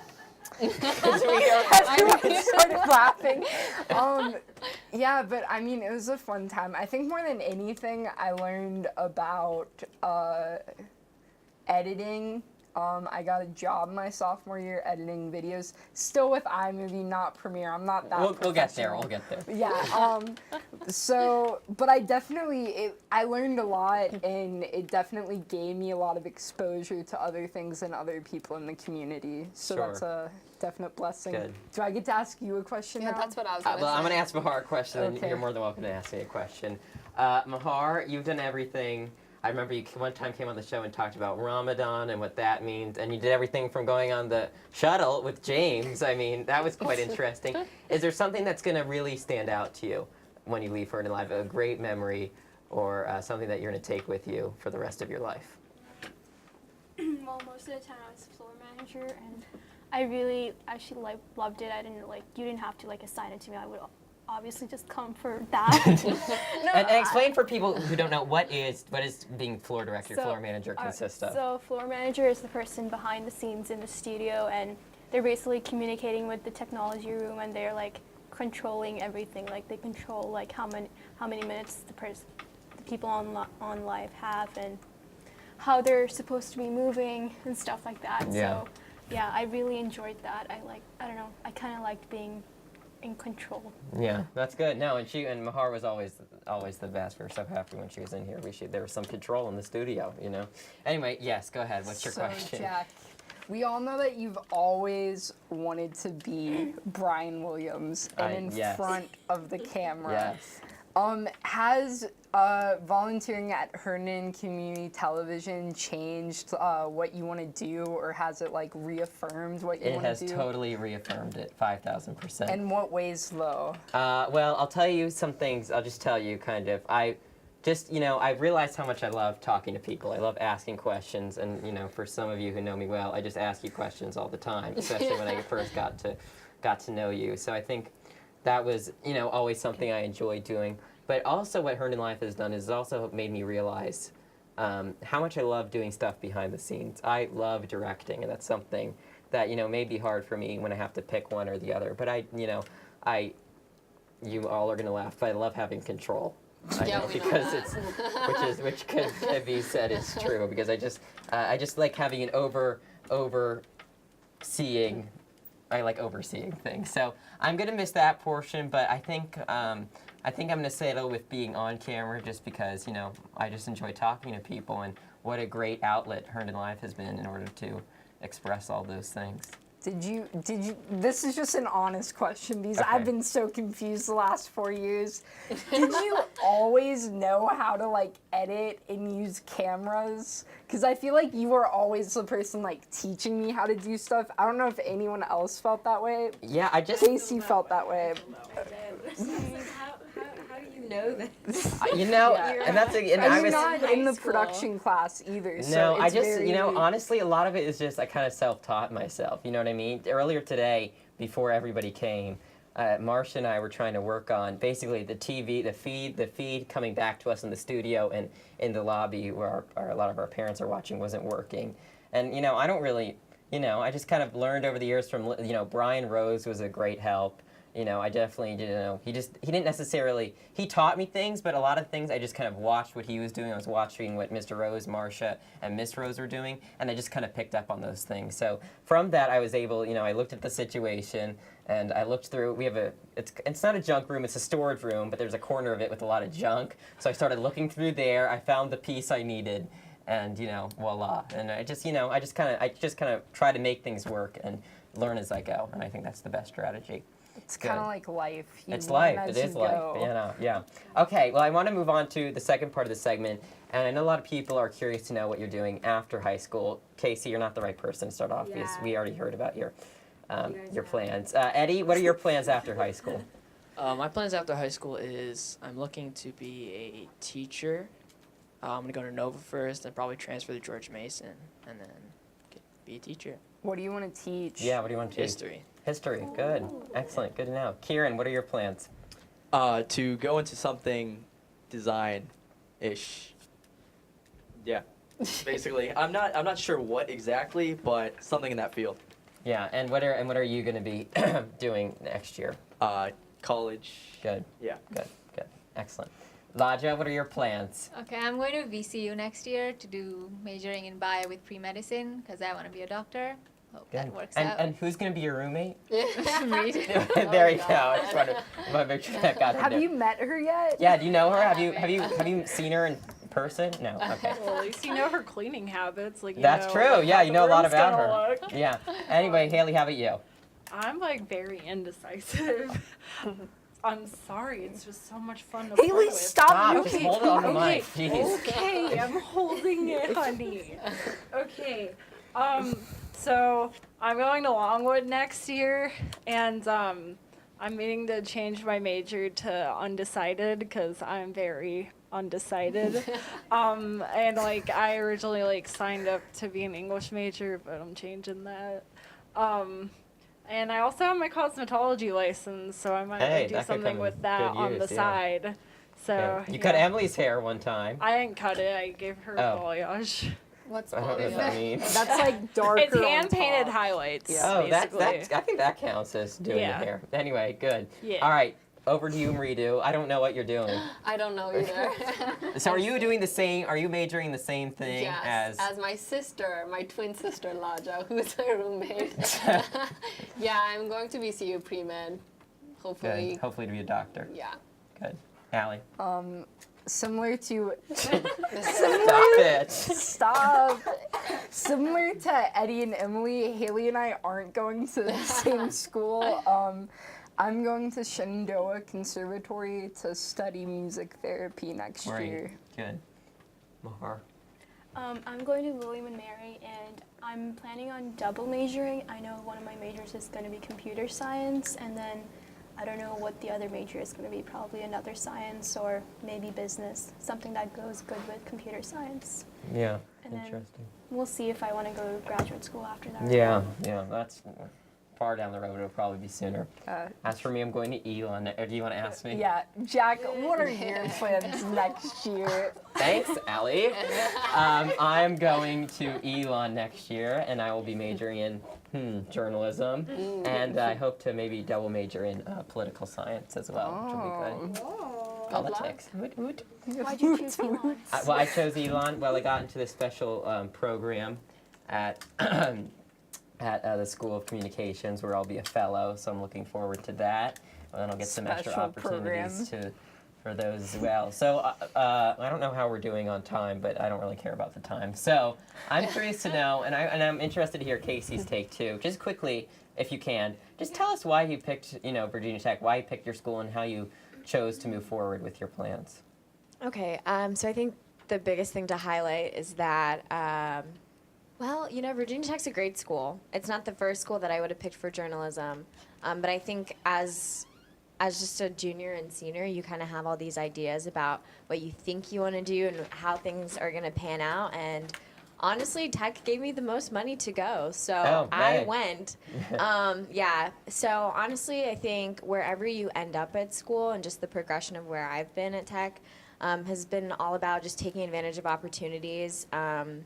Speaker 2: started laughing. Yeah, but I mean, it was a fun time. I think more than anything, I learned about editing. I got a job my sophomore year editing videos, still with iMovie, not Premiere. I'm not that
Speaker 1: We'll get there. We'll get there.
Speaker 2: Yeah. But I definitely, I learned a lot, and it definitely gave me a lot of exposure to other things and other people in the community. So
Speaker 1: Sure.
Speaker 2: that's a definite blessing.
Speaker 1: Good.
Speaker 2: Do I get to ask you a question now?
Speaker 8: That's what I was going to
Speaker 1: Well,
Speaker 8: say.
Speaker 1: I'm going to ask Mahar a question, and
Speaker 2: Okay.
Speaker 1: you're more than welcome to ask me a question. Mahar, you've done everything. I remember you one time came on the show and talked about Ramadan and what that means, and you did everything from going on the shuttle with James. I mean, that was quite interesting. Is there something that's going to really stand out to you when you leave Herndon Live, a great memory or something that you're going to take with you for the rest of your life?
Speaker 6: Well, most of the time I was floor manager, and I really actually loved it. You didn't have to assign it to me. I would obviously just come for that.
Speaker 1: And explain for people who don't know, what is being floor director, floor manager consist of?
Speaker 6: So floor manager is the person behind the scenes in the studio, and they're basically communicating with the technology room, and they're controlling everything. They control how many minutes the people on live have, and how they're supposed to be moving and stuff like that.
Speaker 1: Yeah.
Speaker 6: So yeah, I really enjoyed that. I don't know, I kind of liked being in control.
Speaker 1: Yeah, that's good. No, and Mahar was always the best. We were so happy when she was in here. There was some control in the studio, you know. Anyway, yes, go ahead. What's your question?
Speaker 2: Jack, we all know that you've always wanted to be Brian Williams and in front of the camera.
Speaker 1: Yes.
Speaker 2: Has volunteering at Herndon Community Television changed what you want to do, or has it reaffirmed what you want to do?
Speaker 1: It has totally reaffirmed it, 5,000%.
Speaker 2: In what ways, though?
Speaker 1: Well, I'll tell you some things. I'll just tell you kind of. I realized how much I love talking to people. I love asking questions, and for some of you who know me well, I just ask you questions all the time, especially when I first got to know you. So I think that was, always something I enjoyed doing. But also what Herndon Life has done is also made me realize how much I love doing stuff behind the scenes. I love directing, and that's something that, may be hard for me when I have to pick one or the other. But you all are going to laugh, but I love having control. I know, because which could be said is true, because I just like having an overseeing. I like overseeing things. So I'm gonna miss that portion, but I think I'm gonna settle with being on camera, just because I just enjoy talking to people, and what a great outlet Herndon Live has been in order to express all those things.
Speaker 2: Did you, this is just an honest question because
Speaker 1: Okay.
Speaker 2: I've been so confused the last 4 years. Did you always know how to like edit and use cameras? Because I feel like you were always the person like teaching me how to do stuff. I don't know if anyone else felt that way.
Speaker 1: Yeah, I just.
Speaker 2: Casey felt that way.
Speaker 16: How do you know that?
Speaker 1: You know, and that's and I
Speaker 2: I'm
Speaker 1: was
Speaker 2: not in the production class either. So
Speaker 1: No, I
Speaker 2: it's
Speaker 1: just,
Speaker 2: very,
Speaker 1: honestly, a lot of it is just I kind of self-taught myself. You know what I mean? Earlier today, before everybody came, Marcia and I were trying to work on basically the TV, the feed coming back to us in the studio and in the lobby where a lot of our parents are watching wasn't working. And, I don't really, I just kind of learned over the years from, Brian Rose was a great help. I definitely didn't he didn't necessarily, he taught me things, but a lot of things I just kind of watched what he was doing. I was watching what Mr. Rose, Marcia, and Miss Rose were doing, and I just kind of picked up on those things. So from that, I was able, I looked at the situation, and I looked through, it's not a junk room, it's a storage room, but there's a corner of it with a lot of junk. So I started looking through there, I found the piece I needed, and, voila. And I just kind of try to make things work and learn as I go, and I think that's the best strategy.
Speaker 2: It's kind of like life.
Speaker 1: It's life. It is life. Yeah. Okay. Well, I want to move on to the second part of the segment, and I know a lot of people are curious to know what you're doing after high school. Casey, you're not the right person to start off because we already heard about your plans. Eddie, what are your plans after high school?
Speaker 14: My plans after high school is I'm looking to be a teacher. I'm gonna go to Nova first, and probably transfer to George Mason, and then be a teacher.
Speaker 2: What do you want to teach?
Speaker 1: Yeah. What do you want to teach?
Speaker 14: History.
Speaker 1: History. Good. Excellent. Good to know. Kieran, what are your plans?
Speaker 5: To go into something design-ish. Yeah. Basically, I'm not sure what exactly, but something in that field.
Speaker 1: Yeah. And what are you going to be doing next year?
Speaker 5: College.
Speaker 1: Good.
Speaker 5: Yeah.
Speaker 1: Good. Excellent. Laja, what are your plans?
Speaker 10: Okay, I'm going to VCU next year to do majoring in bio with pre-medicine because I want to be a doctor. Hope that works out.
Speaker 1: And who's going to be your roommate?
Speaker 10: Me.
Speaker 1: There you go. I just want to make sure that got in
Speaker 2: Have
Speaker 1: there.
Speaker 2: you met her yet?
Speaker 1: Yeah. Do you know her? Have you seen her in person? No. Okay.
Speaker 3: Well, at least you know her cleaning habits. Like
Speaker 1: That's true.
Speaker 3: like,
Speaker 1: Yeah,
Speaker 3: how
Speaker 1: you
Speaker 3: the
Speaker 1: know a lot
Speaker 3: room's
Speaker 1: about
Speaker 3: gonna
Speaker 1: her.
Speaker 3: look.
Speaker 1: Yeah. Anyway, Haley, how about you?
Speaker 3: I'm like very indecisive. I'm sorry, it's just so much fun to
Speaker 2: Haley,
Speaker 3: play with.
Speaker 2: stop.
Speaker 1: Just hold it on the mic. Jeez.
Speaker 3: Okay, I'm holding it, honey. Okay, so I'm going to Longwood next year, and I'm meaning to change my major to undecided because I'm very undecided. And like I originally like signed up to be an English major, but I'm changing that. And I also have my cosmetology license, so I might like, do
Speaker 1: that could
Speaker 3: something
Speaker 1: come
Speaker 3: with
Speaker 1: in
Speaker 3: that
Speaker 1: good
Speaker 3: on
Speaker 1: use,
Speaker 3: the
Speaker 1: yeah.
Speaker 3: side. So
Speaker 1: Yeah. You cut Emily's hair one time.
Speaker 3: I didn't cut it. I gave her
Speaker 1: Oh.
Speaker 3: balayage.
Speaker 8: What's
Speaker 1: I don't know what that means.
Speaker 2: That's like darker.
Speaker 3: It's
Speaker 2: on
Speaker 3: hand painted
Speaker 2: top.
Speaker 3: highlights.
Speaker 1: Oh,
Speaker 3: basically.
Speaker 1: I think that counts as doing
Speaker 3: Yeah.
Speaker 1: the hair. Anyway, good.
Speaker 3: Yeah.
Speaker 1: All right, over to you, Maridu. I don't know what you're doing.
Speaker 8: I don't know either.
Speaker 1: So are you doing the same? Are you majoring the same thing
Speaker 8: Yes,
Speaker 1: as?
Speaker 8: my sister, my twin sister Laja, who's my roommate. Yeah, I'm going to VCU pre-med, hopefully.
Speaker 1: Good. Hopefully to be a doctor.
Speaker 8: Yeah.
Speaker 1: Good. Allie.
Speaker 2: Similar to
Speaker 1: Stop it.
Speaker 2: Stop. Similar to Eddie and Emily, Haley and I aren't going to the same school. I'm going to Shenandoah Conservatory to study music therapy next year.
Speaker 1: Good. Mahar.
Speaker 17: I'm going to William and Mary, and I'm planning on double majoring. I know one of my majors is going to be computer science, and then I don't know what the other major is going to be, probably another science or maybe business, something that goes good with computer science.
Speaker 1: Yeah.
Speaker 17: And then
Speaker 1: Interesting.
Speaker 17: we'll see if I want to go to graduate school after that.
Speaker 1: Yeah. That's far down the road. It'll probably be sooner. As for me, I'm going to Elon. Or do you want to ask me?
Speaker 2: Yeah, Jack, what are your plans next year?
Speaker 1: Thanks, Allie. I'm going to Elon next year, and I will be majoring in journalism, and I hope to maybe double major in political science as well, which will be good. Politics. Woot, woot.
Speaker 17: Why'd you choose Elon?
Speaker 1: Well, I chose Elon. Well, I got into this special program at at the School of Communications, where I'll be a fellow. So I'm looking forward to that. And then I'll get some extra
Speaker 2: Special
Speaker 1: opportunities to for those as well. So I don't know how we're doing on time, but I don't really care about the time. So I'm curious to know, and I'm interested to hear Casey's take too. Just quickly, if you can, just tell us why you picked, Virginia Tech, why you picked your school, and how you chose to move forward with your plans.
Speaker 4: Okay, so I think the biggest thing to highlight is that, Virginia Tech's a great school. It's not the first school that I would have picked for journalism, but I think as just a junior and senior, you kind of have all these ideas about what you think you want to do and how things are going to pan out. And honestly, Tech gave me the most money to go, so I went. So honestly, I think wherever you end up at school and just the progression of where I've been at Tech has been all about just taking advantage of opportunities and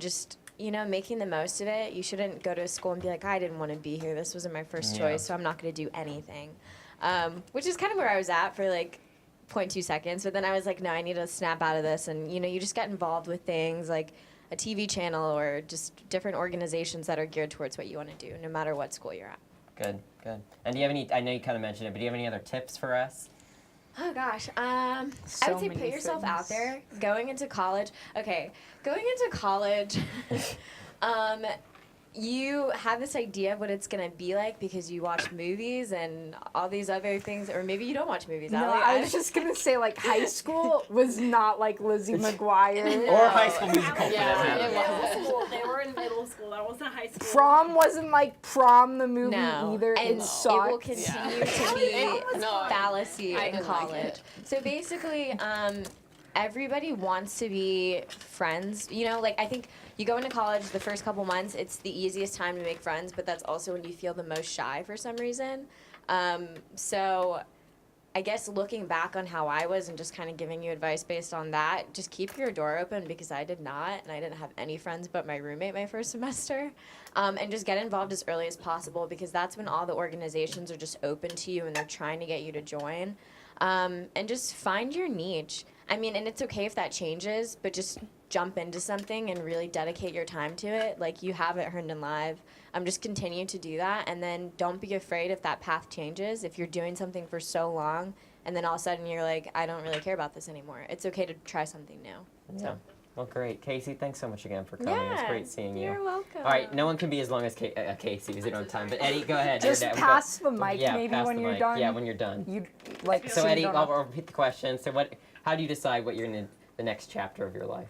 Speaker 4: just making the most of it. You shouldn't go to a school and be like, I didn't want to be here. This wasn't my first choice, so I'm not going to do anything. Which is kind of where I was at for like 0.2 seconds. But then I was like, no, I need to snap out of this. And, you just get involved with things like a TV channel or just different organizations that are geared towards what you want to do, no matter what school you're at.
Speaker 1: Good. And do you have any, I know you kind of mentioned it, but do you have any other tips for us?
Speaker 4: Oh gosh, I would say put yourself out there. Going into college, you have this idea of what it's gonna be like because you watch movies and all these other things, or maybe you don't watch movies.
Speaker 2: No, I was just gonna say high school was not like Lizzie McGuire
Speaker 1: or High School Musical.
Speaker 11: They were in middle school. That wasn't high school.
Speaker 2: Prom wasn't like Prom the movie either.
Speaker 4: And
Speaker 2: it sucked.
Speaker 4: It will continue to be fallacy in college. So basically, everybody wants to be friends. I think you go into college the first couple months, it's the easiest time to make friends, but that's also when you feel the most shy for some reason. So I guess looking back on how I was and just kind of giving you advice based on that, just keep your door open because I did not, and I didn't have any friends but my roommate my first semester. And just get involved as early as possible because that's when all the organizations are just open to you and they're trying to get you to join. And just find your niche. And it's okay if that changes, but just jump into something and really dedicate your time to it like you have at Herndon Live. Just continue to do that, and then don't be afraid if that path changes. If you're doing something for so long, and then all of a sudden you're like, I don't really care about this anymore. It's okay to try something new.
Speaker 1: Yeah.
Speaker 4: So.
Speaker 1: Well, great. Casey, thanks so much again for coming.
Speaker 4: Yeah,
Speaker 1: it's great seeing you.
Speaker 4: You're welcome.
Speaker 1: All right, no one can be as long as Casey because you don't have time. But Eddie, go ahead.
Speaker 2: Just pass the mic maybe when you're done.
Speaker 1: Yeah, when you're done.
Speaker 2: So
Speaker 1: Eddie, I'll repeat the question. So how do you decide what you're in the next chapter of your life?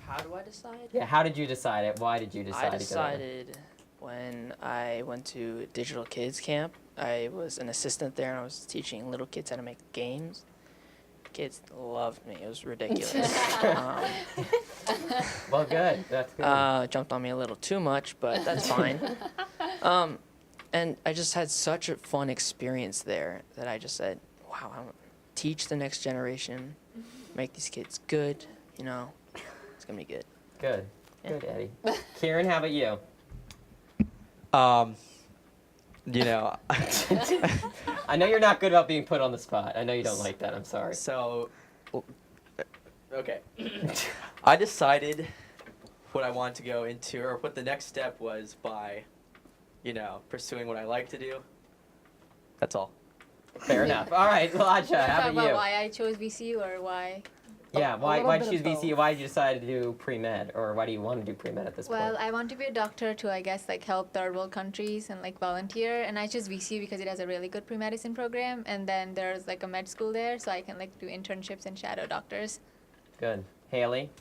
Speaker 14: How do I decide?
Speaker 1: Yeah, how did you decide it? Why did you decide to go there?
Speaker 14: I decided when I went to Digital Kids Camp. I was an assistant there, and I was teaching little kids how to make games. Kids loved me. It was ridiculous.
Speaker 1: Well, good. That's good.
Speaker 14: Jumped on me a little too much, but that's fine. And I just had such a fun experience there that I just said, wow, I'm gonna teach the next generation, make these kids good, it's going to be good.
Speaker 1: Good. Yeah. Good, Eddie. Kieran, how about you?
Speaker 5: I
Speaker 1: know you're not good about being put on the spot. I know you don't like that. I'm sorry.
Speaker 5: So, okay. I decided what I wanted to go into, or what the next step was by, pursuing what I like to do. That's all.
Speaker 1: Fair enough. All right, Elijah, how about you?
Speaker 10: Why I chose VCU or why?
Speaker 1: Yeah, why choose VCU? Why did you decide to do pre-med, or why do you want to do pre-med at this point?
Speaker 10: Well, I want to be a doctor to, help third world countries and volunteer. And I chose VCU because it has a really good pre-medicine program. And then there's a med school there, so I can do internships and shadow doctors.
Speaker 1: Good. Haley?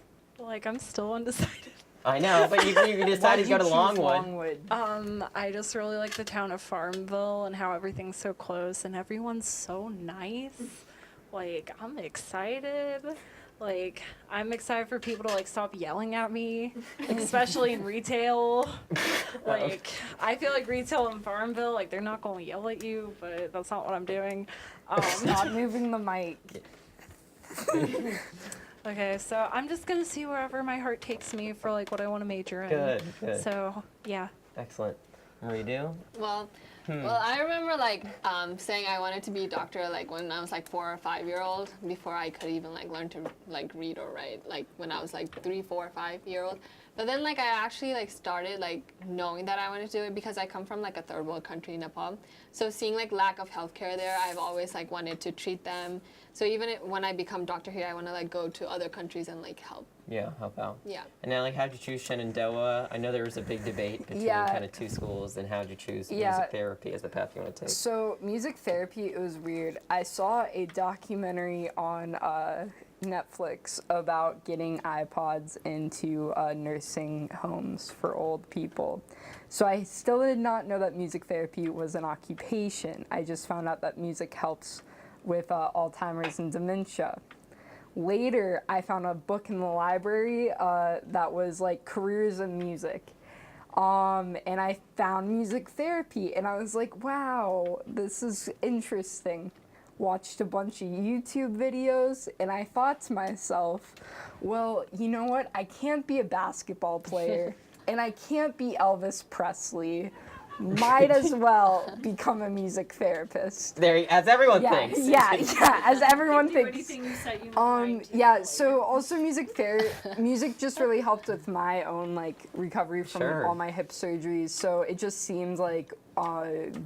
Speaker 11: I'm still undecided.
Speaker 1: I know, but you decided to go to Longwood.
Speaker 11: I just really like the town of Farmville and how everything's so close and everyone's so nice. I'm excited. I'm excited for people to stop yelling at me, especially in retail. I feel like retail in Farmville, they're not going to yell at you, but that's not what I'm doing.
Speaker 2: Stop moving the mic.
Speaker 11: Okay, so I'm just gonna see wherever my heart takes me for what I want to major in.
Speaker 1: Good.
Speaker 11: So yeah.
Speaker 1: Excellent. What do you do?
Speaker 8: Well, I remember saying I wanted to be a doctor when I was 4 or 5 year old before I could even learn to read or write when I was 3, 4, 5 year old. But then like I actually like started like knowing that I wanted to do it because I come from like a third world country, Nepal. So seeing like lack of healthcare there, I've always like wanted to treat them. So even when I become doctor here, I want to like go to other countries and like help.
Speaker 1: Yeah, help out.
Speaker 8: Yeah.
Speaker 1: And now, like, how'd you choose Shenandoah? I know there was a big debate between kind of two schools, and how'd you choose music therapy as the path you want to take?
Speaker 2: So music therapy, it was weird. I saw a documentary on Netflix about getting iPods into nursing homes for old people. So I still did not know that music therapy was an occupation. I just found out that music helps with Alzheimer's and dementia. Later, I found a book in the library that was like careers in music. And I found music therapy, and I was like, wow, this is interesting. Watched a bunch of YouTube videos, and I thought to myself, well, you know what? I can't be a basketball player, and I can't be Elvis Presley. Might as well become a music therapist.
Speaker 1: There, as everyone thinks.
Speaker 2: Yeah, as everyone thinks. Yeah, so also music just really helped with my own like recovery from all my hip surgeries. So it just seemed like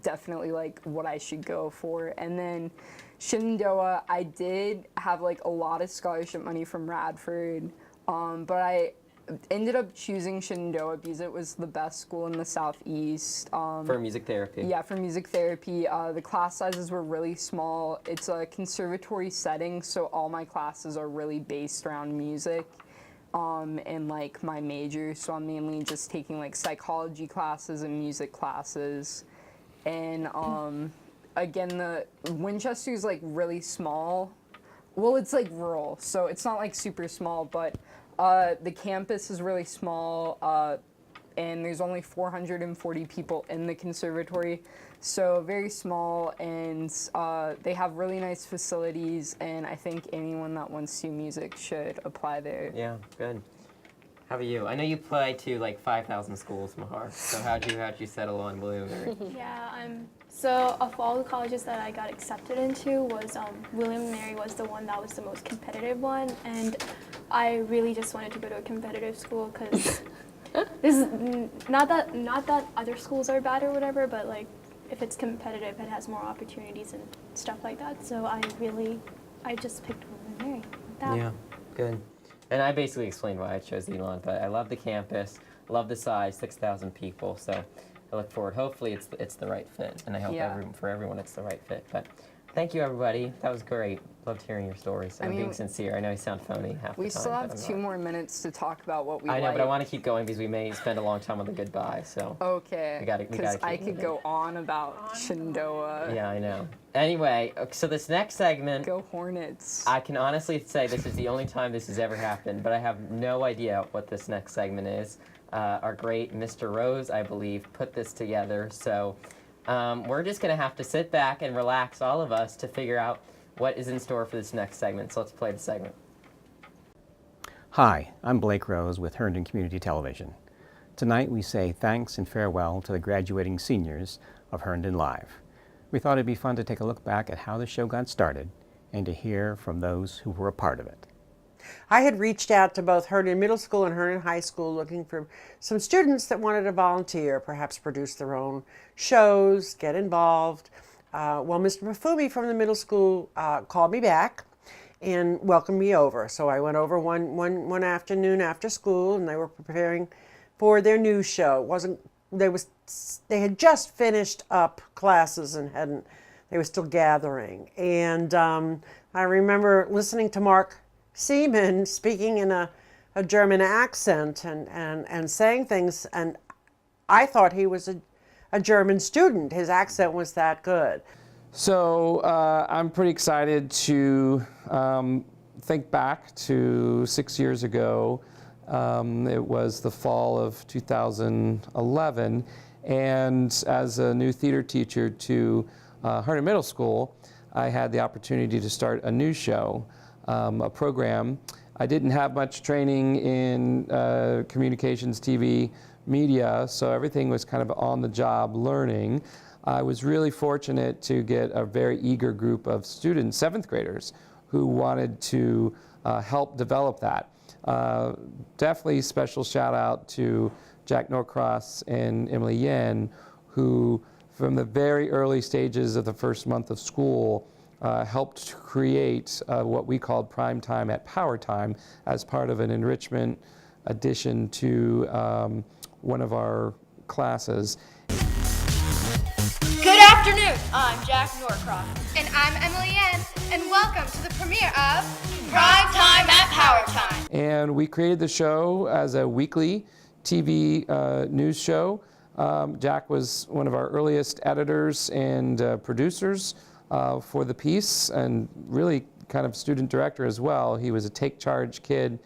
Speaker 2: definitely like what I should go for. And then Shenandoah, I did have like a lot of scholarship money from Radford, but I ended up choosing Shenandoah because it was the best school in the Southeast.
Speaker 1: For music therapy.
Speaker 2: Yeah, for music therapy. The class sizes were really small. It's a conservatory setting, so all my classes are really based around music and like my major. So I'm mainly just taking like psychology classes and music classes. And again, the Winchester's like really small. Well, it's like rural, so it's not like super small, but the campus is really small, and there's only 440 people in the conservatory, so very small, and they have really nice facilities, and I think anyone that wants to do music should apply there.
Speaker 1: Yeah, good. How about you? I know you apply to like 5,000 schools, Mahar. So how'd you settle on William and Mary?
Speaker 17: Yeah, so of all the colleges that I got accepted into was William and Mary was the one that was the most competitive one, and I really just wanted to go to a competitive school because this is not that other schools are bad or whatever, but like if it's competitive, it has more opportunities and stuff like that. So I just picked William and Mary. Like that.
Speaker 1: Yeah, good. And I basically explained why I chose Elon, but I love the campus, love the size, 6,000 people, so I look forward. Hopefully it's the right fit, and I hope for everyone it's the right fit. But thank you, everybody. That was great. Loved hearing your stories. I'm being sincere. I know you sound phony half the time.
Speaker 2: We still have 2 more minutes to talk about what we
Speaker 1: I know, but I want to keep going because we may spend a long time on the goodbye, so.
Speaker 2: Okay.
Speaker 1: We gotta keep
Speaker 2: I could go on about Shenandoah.
Speaker 1: Yeah, I know. Anyway, so this next segment.
Speaker 2: Go Hornets.
Speaker 1: I can honestly say this is the only time this has ever happened, but I have no idea what this next segment is. Our great Mr. Rose, I believe, put this together, so we're just going to have to sit back and relax, all of us, to figure out what is in store for this next segment. So let's play the segment.
Speaker 18: Hi, I'm Blake Rose with Herndon Community Television. Tonight we say thanks and farewell to the graduating seniors of Herndon Live. We thought it'd be fun to take a look back at how the show got started and to hear from those who were a part of it.
Speaker 19: I had reached out to both Herndon Middle School and Herndon High School looking for some students that wanted to volunteer, perhaps produce their own shows, get involved. Well, Mr. Mafumi from the middle school called me back and welcomed me over. So I went over one afternoon after school, and they were preparing for their new show. They had just finished up classes and they were still gathering. And I remember listening to Mark Seaman speaking in a German accent and saying things, and I thought he was a German student. His accent was that good.
Speaker 20: So I'm pretty excited to think back to 6 years ago. It was the fall of 2011, and as a new theater teacher to Herndon Middle School, I had the opportunity to start a new show, a program. I didn't have much training in communications, TV, media, so everything was kind of on-the-job learning. I was really fortunate to get a very eager group of students, 7th graders, who wanted to help develop that. Definitely special shout out to Jack Norcross and Emily Yen, who from the very early stages of the first month of school helped to create what we called Prime Time at Power Time as part of an enrichment addition to one of our classes.
Speaker 13: Good afternoon. I'm Jack Norcross. And I'm Emily Yen. And welcome to the premiere of Prime Time at Power Time.
Speaker 20: And we created the show as a weekly TV news show. Jack was one of our earliest editors and producers for the piece, and really kind of student director as well. He was a take charge kid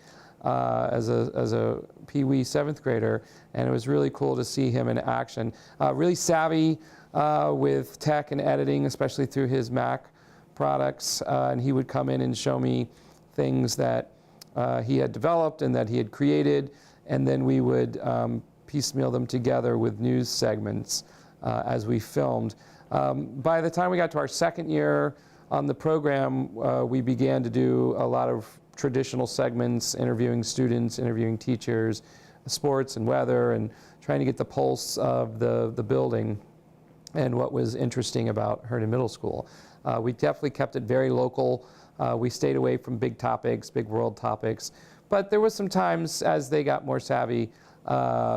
Speaker 20: as a Pee Wee 7th grader, and it was really cool to see him in action. Really savvy with tech and editing, especially through his Mac products, and he would come in and show me things that he had developed and that he had created, and then we would piecemeal them together with news segments as we filmed. By the time we got to our second year on the program, we began to do a lot of traditional segments, interviewing students, interviewing teachers, sports and weather, and trying to get the pulse of the building and what was interesting about Herndon Middle School. We definitely kept it very local. We stayed away from big topics, big world topics, but there was some times as they got more savvy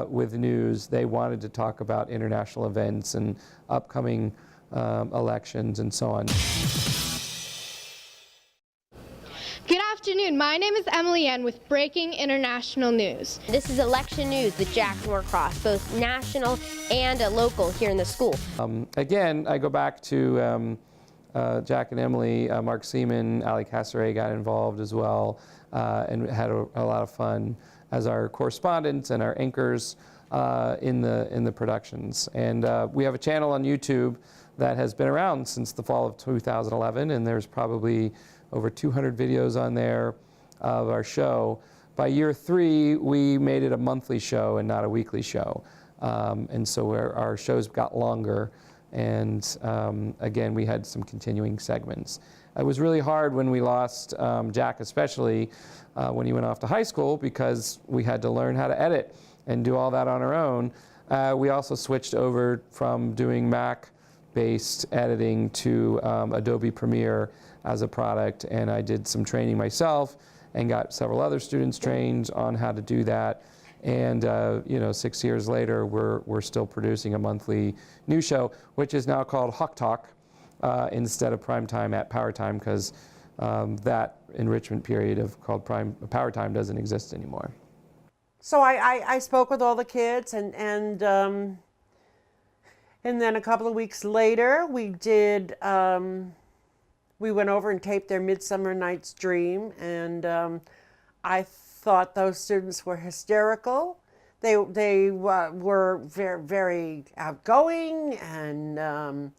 Speaker 20: with news, they wanted to talk about international events and upcoming elections and so on.
Speaker 13: Good afternoon. My name is Emily Yen with Breaking International News.
Speaker 21: This is election news with Jack Norcross, both national and local here in the school.
Speaker 20: Again, I go back to Jack and Emily. Mark Seaman, Ali Casseret got involved as well, and had a lot of fun as our correspondents and our anchors in the productions. And we have a channel on YouTube that has been around since the fall of 2011, and there's probably over 200 videos on there of our show. By year 3, we made it a monthly show and not a weekly show. And so our shows got longer, and again, we had some continuing segments. It was really hard when we lost Jack, especially when he went off to high school, because we had to learn how to edit and do all that on our own. We also switched over from doing Mac-based editing to Adobe Premiere as a product, and I did some training myself and got several other students trained on how to do that. And 6 years later, we're still producing a monthly news show, which is now called Hawk Talk instead of Prime Time at Power Time, because that enrichment period called Power Time doesn't exist anymore.
Speaker 19: So I spoke with all the kids, and then a couple of weeks later, we went over and taped their Midsummer Night's Dream, and I thought those students were hysterical. They were very, very outgoing and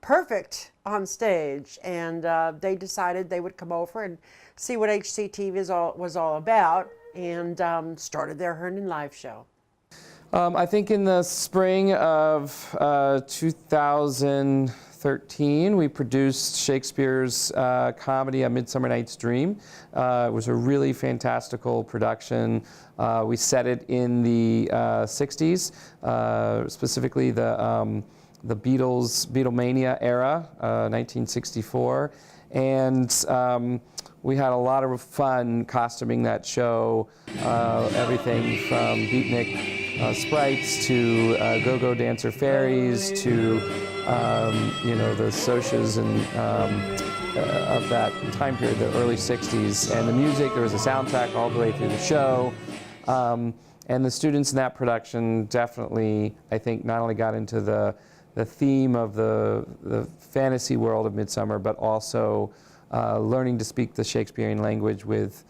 Speaker 19: perfect on stage, and they decided they would come over and see what HCTV was all about, and started their Herndon Live show.
Speaker 20: I think in the spring of 2013, we produced Shakespeare's comedy, A Midsummer Night's Dream. It was a really fantastical production. We set it in the 60s, specifically the Beatlemania era, 1964. And we had a lot of fun costuming that show, everything from beatnik sprites to go-go dancer fairies to the socias and of that time period, the early 60s. And the music, there was a soundtrack all the way through the show. And the students in that production definitely, I think, not only got into the theme of the fantasy world of Midsummer, but also learning to speak the Shakespearean language with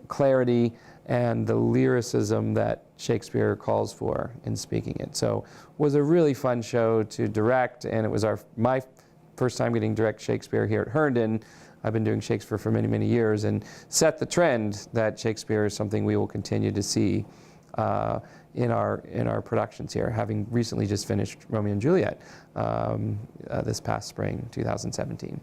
Speaker 20: clarity and the lyricism that Shakespeare calls for in speaking it. So it was a really fun show to direct, and it was my first time getting direct Shakespeare here at Herndon. I've been doing Shakespeare for many, many years, and set the trend that Shakespeare is something we will continue to see in our productions here, having recently just finished Romeo and Juliet this past spring, 2017.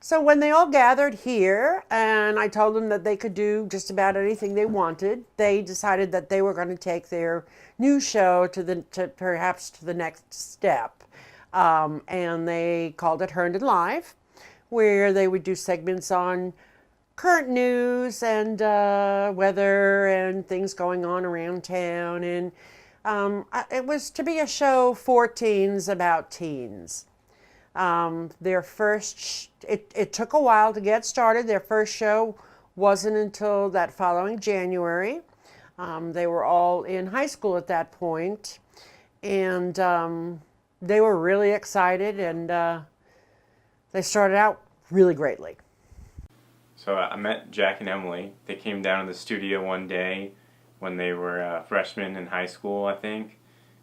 Speaker 19: So when they all gathered here and I told them that they could do just about anything they wanted, they decided that they were going to take their new show to perhaps to the next step. And they called it Herndon Live, where they would do segments on current news and weather and things going on around town. And it was to be a show for teens about teens. Their first, it took a while to get started. Their first show wasn't until that following January. They were all in high school at that point, and they were really excited, and they started out really greatly.
Speaker 9: So I met Jack and Emily. They came down to the studio one day when they were freshmen in high school, I think.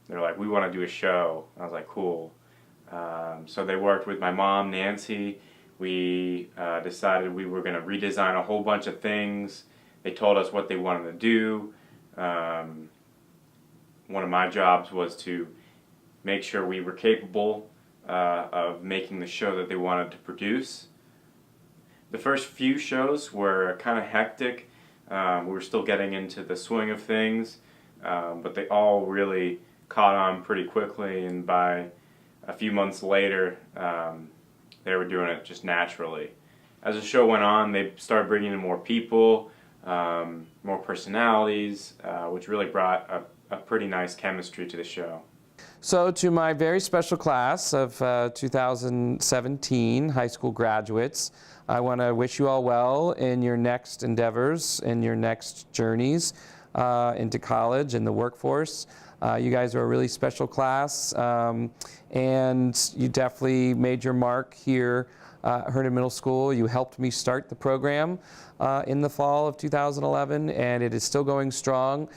Speaker 9: They were like, we want to do a show. I was like, cool. So they worked with my mom, Nancy. We decided we were going to redesign a whole bunch of things. They told us what they wanted to do. One of my jobs was to make sure we were capable of making the show that they wanted to produce. The first few shows were kind of hectic. We were still getting into the swing of things, but they all really caught on pretty quickly, and by a few months later, they were doing it just naturally. As the show went on, they started bringing in more people, more personalities, which really brought a pretty nice chemistry to the show.
Speaker 20: So to my very special class of 2017 high school graduates, I want to wish you all well in your next endeavors, in your next journeys into college and the workforce. You guys are a really special class, and you definitely made your mark here at Herndon Middle School. You helped me start the program in the fall of 2011, and it is still going strong.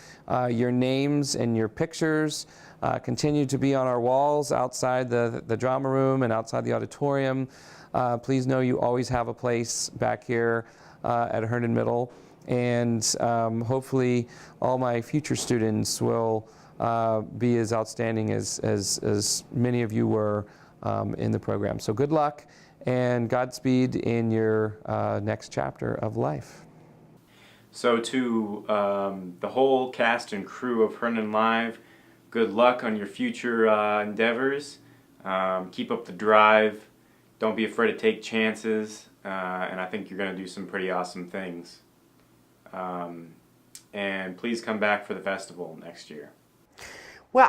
Speaker 20: Your names and your pictures continue to be on our walls outside the drama room and outside the auditorium. Please know you always have a place back here at Herndon Middle, and hopefully all my future students will be as outstanding as many of you were in the program. So good luck and Godspeed in your next chapter of life.
Speaker 9: So to the whole cast and crew of Herndon Live, good luck on your future endeavors. Keep up the drive. Don't be afraid to take chances, and I think you're going to do some pretty awesome things. And please come back for the festival next year.
Speaker 19: Well,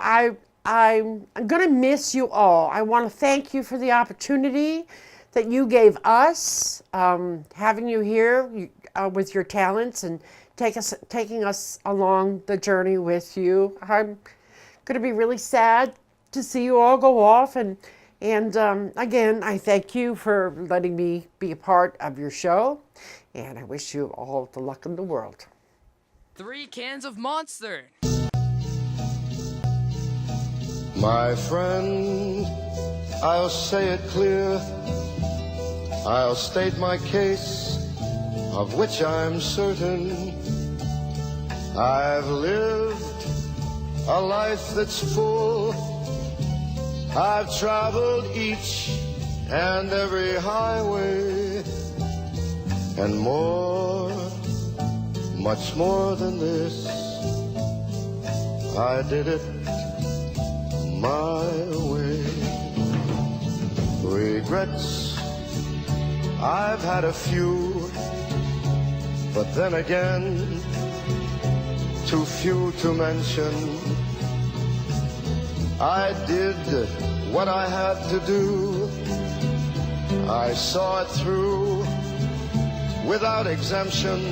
Speaker 19: I'm going to miss you all. I want to thank you for the opportunity that you gave us, having you here with your talents and taking us along the journey with you. I'm going to be really sad to see you all go off, and again, I thank you for letting me be a part of your show, and I wish you all the luck in the world.
Speaker 22: 3 cans of Monster.
Speaker 23: My friend, I'll say it clear. I'll state my case, of which I'm certain. I've lived a life that's full. I've traveled each and every highway, and more, much more than this. I did it my way. Regrets, I've had a few, but then again, too few to mention. I did what I had to do. I saw it through without exemption.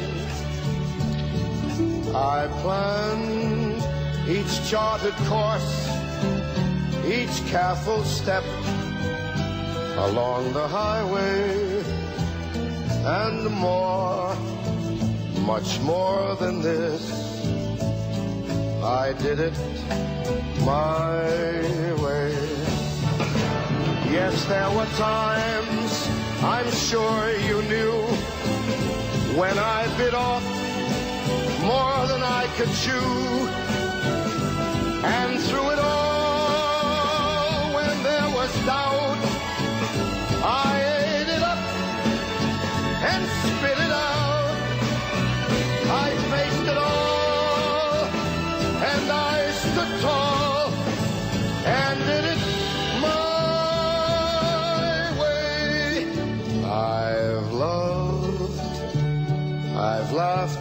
Speaker 23: I planned each charted course, each careful step along the highway, and more, much more than this. I did it my way. Yes, there were times, I'm sure you knew, when I bit off more than I could chew. And through it all, when there was doubt, I ate it up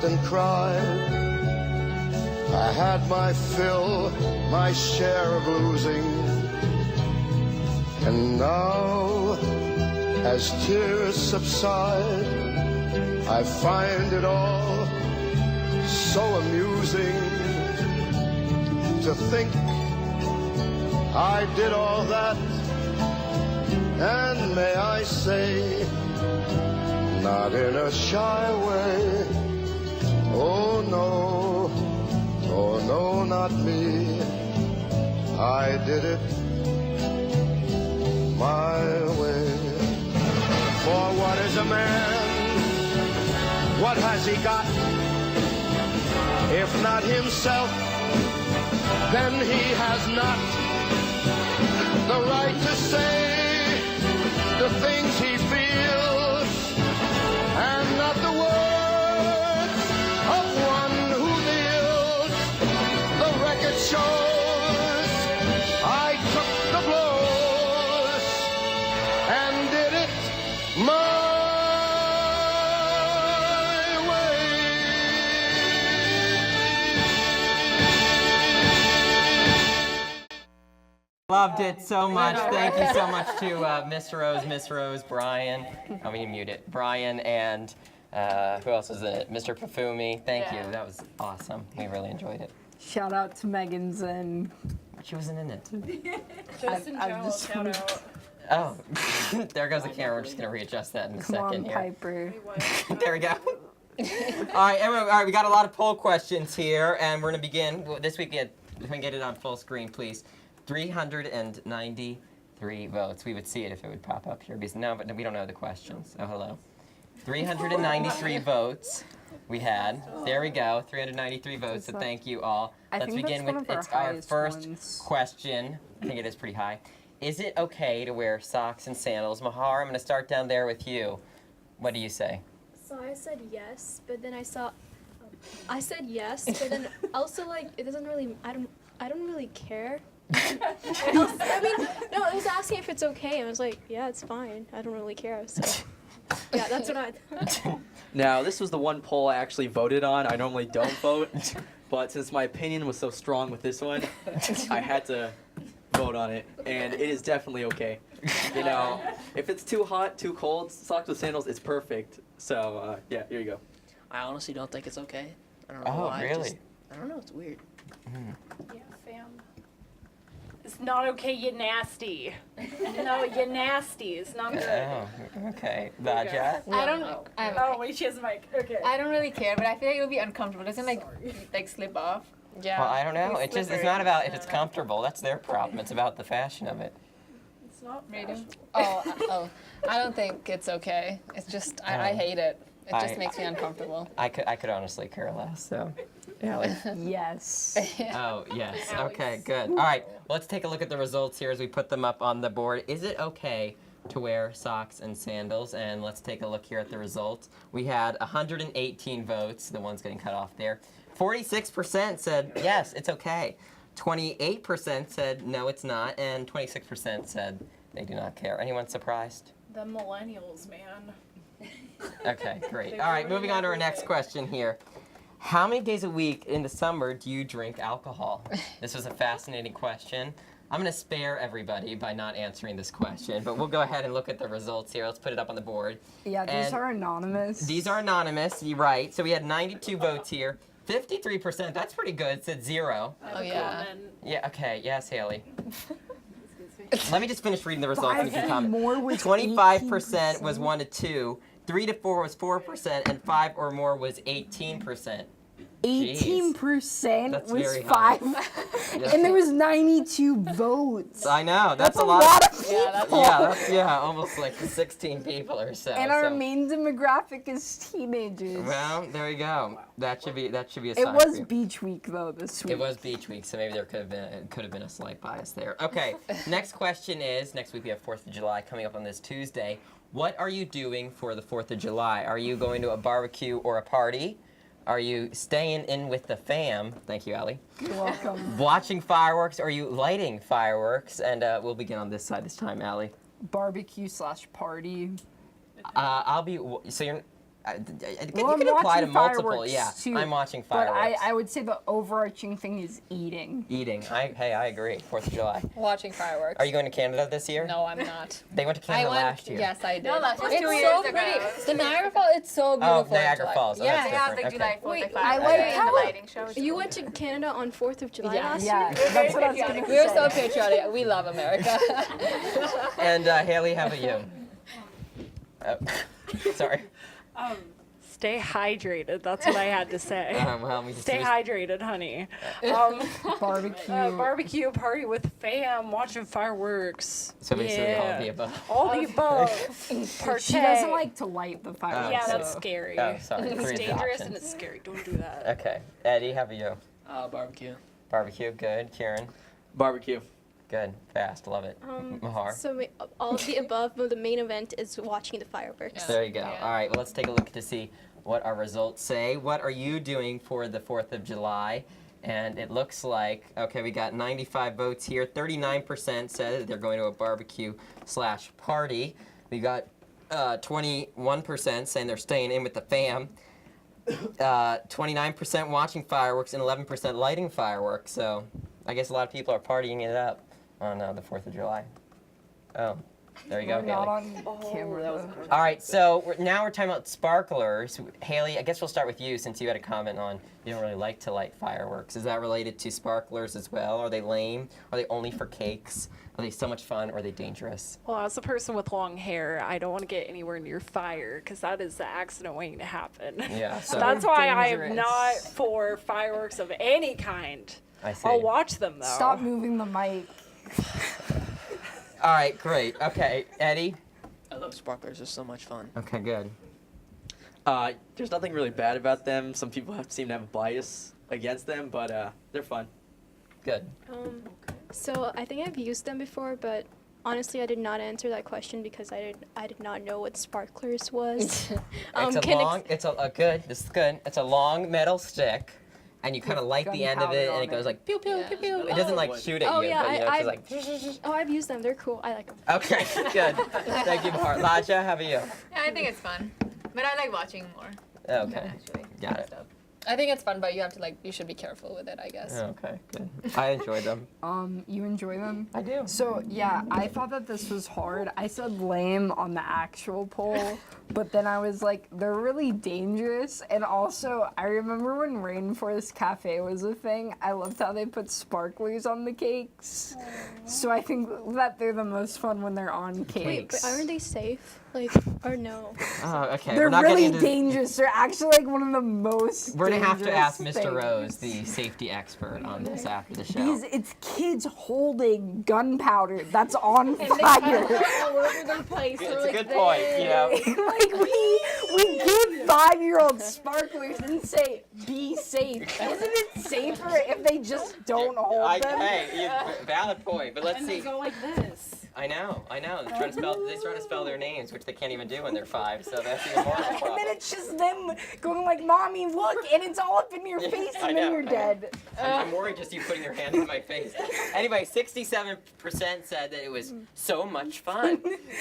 Speaker 23: laughed and cried. I had my fill, my share of losing. And now, as tears subside, I find it all so amusing to think I did all that, and may I say, not in a shy way. Oh no, not me. I did it my way. For what is a man? What has he got? If not himself, then he has not the right to say the things he feels, and not the words of one who kneels. The record shows I took the blows and did it my
Speaker 1: Loved it so much. Thank you so much to Miss Rose, Brian. Oh, we need to mute it. Brian and who else was in it? Mr. Pafumi. Thank you. That was awesome. We really enjoyed it.
Speaker 2: Shout out to Megan Zinn.
Speaker 1: She wasn't in it.
Speaker 11: Justin Jones, shout out.
Speaker 1: Oh, there goes the camera. We're just going to readjust that in a second here.
Speaker 2: Piper.
Speaker 1: There we go. All right, everyone, all right, we got a lot of poll questions here, and we're going to begin. This week, we can get it on full screen, please. 393 votes. We would see it if it would pop up here. Because no, but we don't know the questions. Oh, hello. 393 votes we had. There we go. 393 votes. So thank you all. Let's begin with our first question. I think it is pretty high. Is it okay to wear socks and sandals? Mahar, I'm going to start down there with you. What do you say?
Speaker 17: So I said yes, but then I said yes, but then also like it doesn't really. I don't really care. I mean, no, I was asking if it's okay, and I was like, yeah, it's fine. I don't really care. So, yeah, that's what I.
Speaker 5: Now, this was the one poll I actually voted on. I normally don't vote, but since my opinion was so strong with this one, I had to vote on it, and it is definitely okay. You know, if it's too hot, too cold, socks with sandals is perfect. So, yeah, here you go.
Speaker 14: I honestly don't think it's okay. I don't know why.
Speaker 1: Really?
Speaker 14: I don't know. It's weird.
Speaker 11: Yeah, fam. It's not okay, you nasty. No, you nasty. It's not good.
Speaker 1: Oh, okay. Naja?
Speaker 11: I don't. Oh, wait, she has a mic. Okay.
Speaker 10: I don't really care, but I feel like it would be uncomfortable. Doesn't like slip off?
Speaker 1: Yeah. Well, I don't know. It's not about if it's comfortable. That's their problem. It's about the fashion of it.
Speaker 11: It's not
Speaker 8: fashion. Oh, I don't think it's okay. It's just I hate it. It just makes me uncomfortable.
Speaker 1: I could honestly care less. So.
Speaker 2: Yes.
Speaker 1: Oh, yes. Okay, good. All right, let's take a look at the results here as we put them up on the board. Is it okay to wear socks and sandals? And let's take a look here at the results. We had 118 votes, the ones getting cut off there. 46% said, yes, it's okay. 28% said, no, it's not. And 26% said they do not care. Anyone surprised?
Speaker 11: The millennials, man.
Speaker 1: Okay, great. All right, moving on to our next question here. How many days a week in the summer do you drink alcohol? This was a fascinating question. I'm going to spare everybody by not answering this question, but we'll go ahead and look at the results here. Let's put it up on the board.
Speaker 2: Yeah, these are anonymous.
Speaker 1: These are anonymous, you're right. So we had 92 votes here. 53%, that's pretty good, said 0.
Speaker 8: Oh, yeah.
Speaker 1: Yeah, okay, yes, Haley. Let me just finish reading the results and you can comment. 25% was 1 to 2. 3 to 4 was 4%, and 5 or more was 18%.
Speaker 2: 18% was
Speaker 1: very
Speaker 2: 5,
Speaker 1: Yes.
Speaker 2: and there was 92 votes.
Speaker 1: I know, that's a
Speaker 2: lot
Speaker 1: lot
Speaker 2: of people.
Speaker 1: Yeah, almost like 16 people or so.
Speaker 2: And our main demographic is teenagers.
Speaker 1: Well, there you go. That should be a sign.
Speaker 2: It was Beach Week though this week.
Speaker 1: It was Beach Week, so maybe there could have been a slight bias there. Okay, next question is, next week we have 4th of July coming up on this Tuesday. What are you doing for the 4th of July? Are you going to a barbecue or a party? Are you staying in with the fam? Thank you, Allie.
Speaker 2: You're welcome.
Speaker 1: Watching fireworks? Or are you lighting fireworks? And we'll begin on this side this time, Allie.
Speaker 2: Barbecue/party.
Speaker 1: I'll be. So you're.
Speaker 2: Well,
Speaker 1: you
Speaker 2: I'm
Speaker 1: can apply to
Speaker 2: watching
Speaker 1: multiple.
Speaker 2: fireworks,
Speaker 1: Yeah,
Speaker 2: too,
Speaker 1: I'm watching
Speaker 2: But
Speaker 1: fireworks.
Speaker 2: I would say the overarching thing is eating.
Speaker 1: Eating. I agree. 4th of July.
Speaker 8: Watching fireworks.
Speaker 1: Are you going to Canada this year?
Speaker 8: No, I'm not.
Speaker 1: They went to Canada last year.
Speaker 8: Yes, I did.
Speaker 10: No, last year.
Speaker 8: It's
Speaker 10: 2
Speaker 8: so
Speaker 10: years ago.
Speaker 8: pretty. The Niagara Falls, it's so beautiful.
Speaker 1: Oh, Niagara
Speaker 8: in July.
Speaker 1: Falls. Oh,
Speaker 8: Yeah.
Speaker 1: that's
Speaker 10: They have
Speaker 1: different.
Speaker 10: like July 4th
Speaker 17: Wait,
Speaker 10: and
Speaker 17: I
Speaker 10: 5th.
Speaker 17: like
Speaker 10: and
Speaker 17: how
Speaker 10: the lighting show.
Speaker 17: You went to Canada on 4th of July
Speaker 8: Yeah.
Speaker 17: last
Speaker 2: Yeah,
Speaker 17: year?
Speaker 2: that's what I was going to
Speaker 8: We're
Speaker 2: say.
Speaker 8: so patriotic. We love America.
Speaker 1: And Haley, how about you? Sorry.
Speaker 11: Stay hydrated. That's what I had to say.
Speaker 1: Well, we
Speaker 11: Stay
Speaker 1: just-
Speaker 11: hydrated, honey.
Speaker 2: Barbecue.
Speaker 11: Barbecue party with fam, watching fireworks.
Speaker 1: So basically all of the above.
Speaker 11: All the above.
Speaker 2: She doesn't like to light the fire.
Speaker 11: Yeah,
Speaker 1: so-
Speaker 11: that's scary.
Speaker 1: Oh, sorry.
Speaker 11: It's
Speaker 1: Three
Speaker 11: dangerous and
Speaker 1: options.
Speaker 11: it's scary. Don't do that.
Speaker 1: Okay. Eddie, how about you?
Speaker 14: Barbecue.
Speaker 1: Barbecue, good. Kieran,
Speaker 5: Barbecue.
Speaker 1: good. Fast, love it. Mahar.
Speaker 17: So all of the above, but the main event is watching the fireworks.
Speaker 1: There you go. All right, well, let's take a look to see what our results say. What are you doing for the 4th of July? And it looks like, okay, we got 95 votes here. 39% said that they're going to a barbecue/party. We got 21% saying they're staying in with the fam. 29% watching fireworks and 11% lighting fireworks. So I guess a lot of people are partying it up on the 4th of July. Oh, there you go,
Speaker 2: We're not
Speaker 1: Haley.
Speaker 2: on camera.
Speaker 1: All right, so now we're talking about sparklers. Haley, I guess we'll start with you since you had a comment on you don't really like to light fireworks. Is that related to sparklers as well? Are they lame? Are they only for cakes? Are they so much fun or are they dangerous?
Speaker 11: Well, as a person with long hair, I don't want to get anywhere near fire because that is the accident waiting to happen.
Speaker 1: Yeah, so
Speaker 11: That's why I am
Speaker 2: dangerous.
Speaker 11: not for fireworks of any kind.
Speaker 1: I see.
Speaker 11: I'll watch them though.
Speaker 2: Stop moving the mic.
Speaker 1: All right, great. Okay, Eddie?
Speaker 14: I love sparklers. They're so much fun.
Speaker 1: Okay, good.
Speaker 5: There's nothing really bad about them. Some people seem to have a bias against them, but they're fun.
Speaker 1: Good.
Speaker 17: So I think I've used them before, but honestly, I did not answer that question because I did not know what sparklers was.
Speaker 1: It's a long, it's a good, this is good. It's a long metal stick. And you kind of light the end of it, and it goes like pew pew pew pew. It doesn't like shoot at
Speaker 17: Oh
Speaker 1: you,
Speaker 17: yeah,
Speaker 1: but you know, it's just like.
Speaker 17: oh, I've used them. They're cool. I like them.
Speaker 1: Okay, good. Thank you, Mahar. Laja, how about you?
Speaker 10: Yeah, I think it's fun, but I like watching more.
Speaker 1: Okay,
Speaker 10: Actually.
Speaker 1: got it.
Speaker 8: I think it's fun, but you have to you should be careful with it, I guess.
Speaker 1: Okay, good. I enjoy them.
Speaker 2: You enjoy them?
Speaker 1: I do.
Speaker 2: So yeah, I thought that this was hard. I said lame on the actual poll, but then I was like, they're really dangerous. And also, I remember when Rainforest Cafe was a thing, I loved how they put sparklers on the cakes. So I think that they're the most fun when they're on cakes.
Speaker 17: Wait, but aren't they safe? Like, or no?
Speaker 1: Oh, okay.
Speaker 2: They're
Speaker 1: we're not
Speaker 2: really
Speaker 1: getting into,
Speaker 2: dangerous. They're actually like one of the most.
Speaker 1: We're gonna have to ask
Speaker 2: dangerous
Speaker 1: Mr.
Speaker 2: things.
Speaker 1: Rose, the safety expert, on this after the show.
Speaker 2: Because it's kids holding gunpowder that's on
Speaker 11: And they
Speaker 2: fire.
Speaker 11: all over the place.
Speaker 1: It's a good point, you know.
Speaker 2: Like we give 5-year-olds sparklers and say, be safe. Isn't it safer if they just don't hold them?
Speaker 1: Hey, valid point, but let's
Speaker 11: And
Speaker 1: see.
Speaker 11: they go like this.
Speaker 1: I know. They're trying to spell their names, which they can't even do when they're 5, so that's even more of a
Speaker 2: And
Speaker 1: problem.
Speaker 2: then it's just them going like, Mommy, look, and it's all up in your face,
Speaker 1: I
Speaker 2: and then
Speaker 1: know.
Speaker 2: you're dead.
Speaker 1: I'm worried just you putting your hand in my face. Anyway, 67% said that it was so much fun.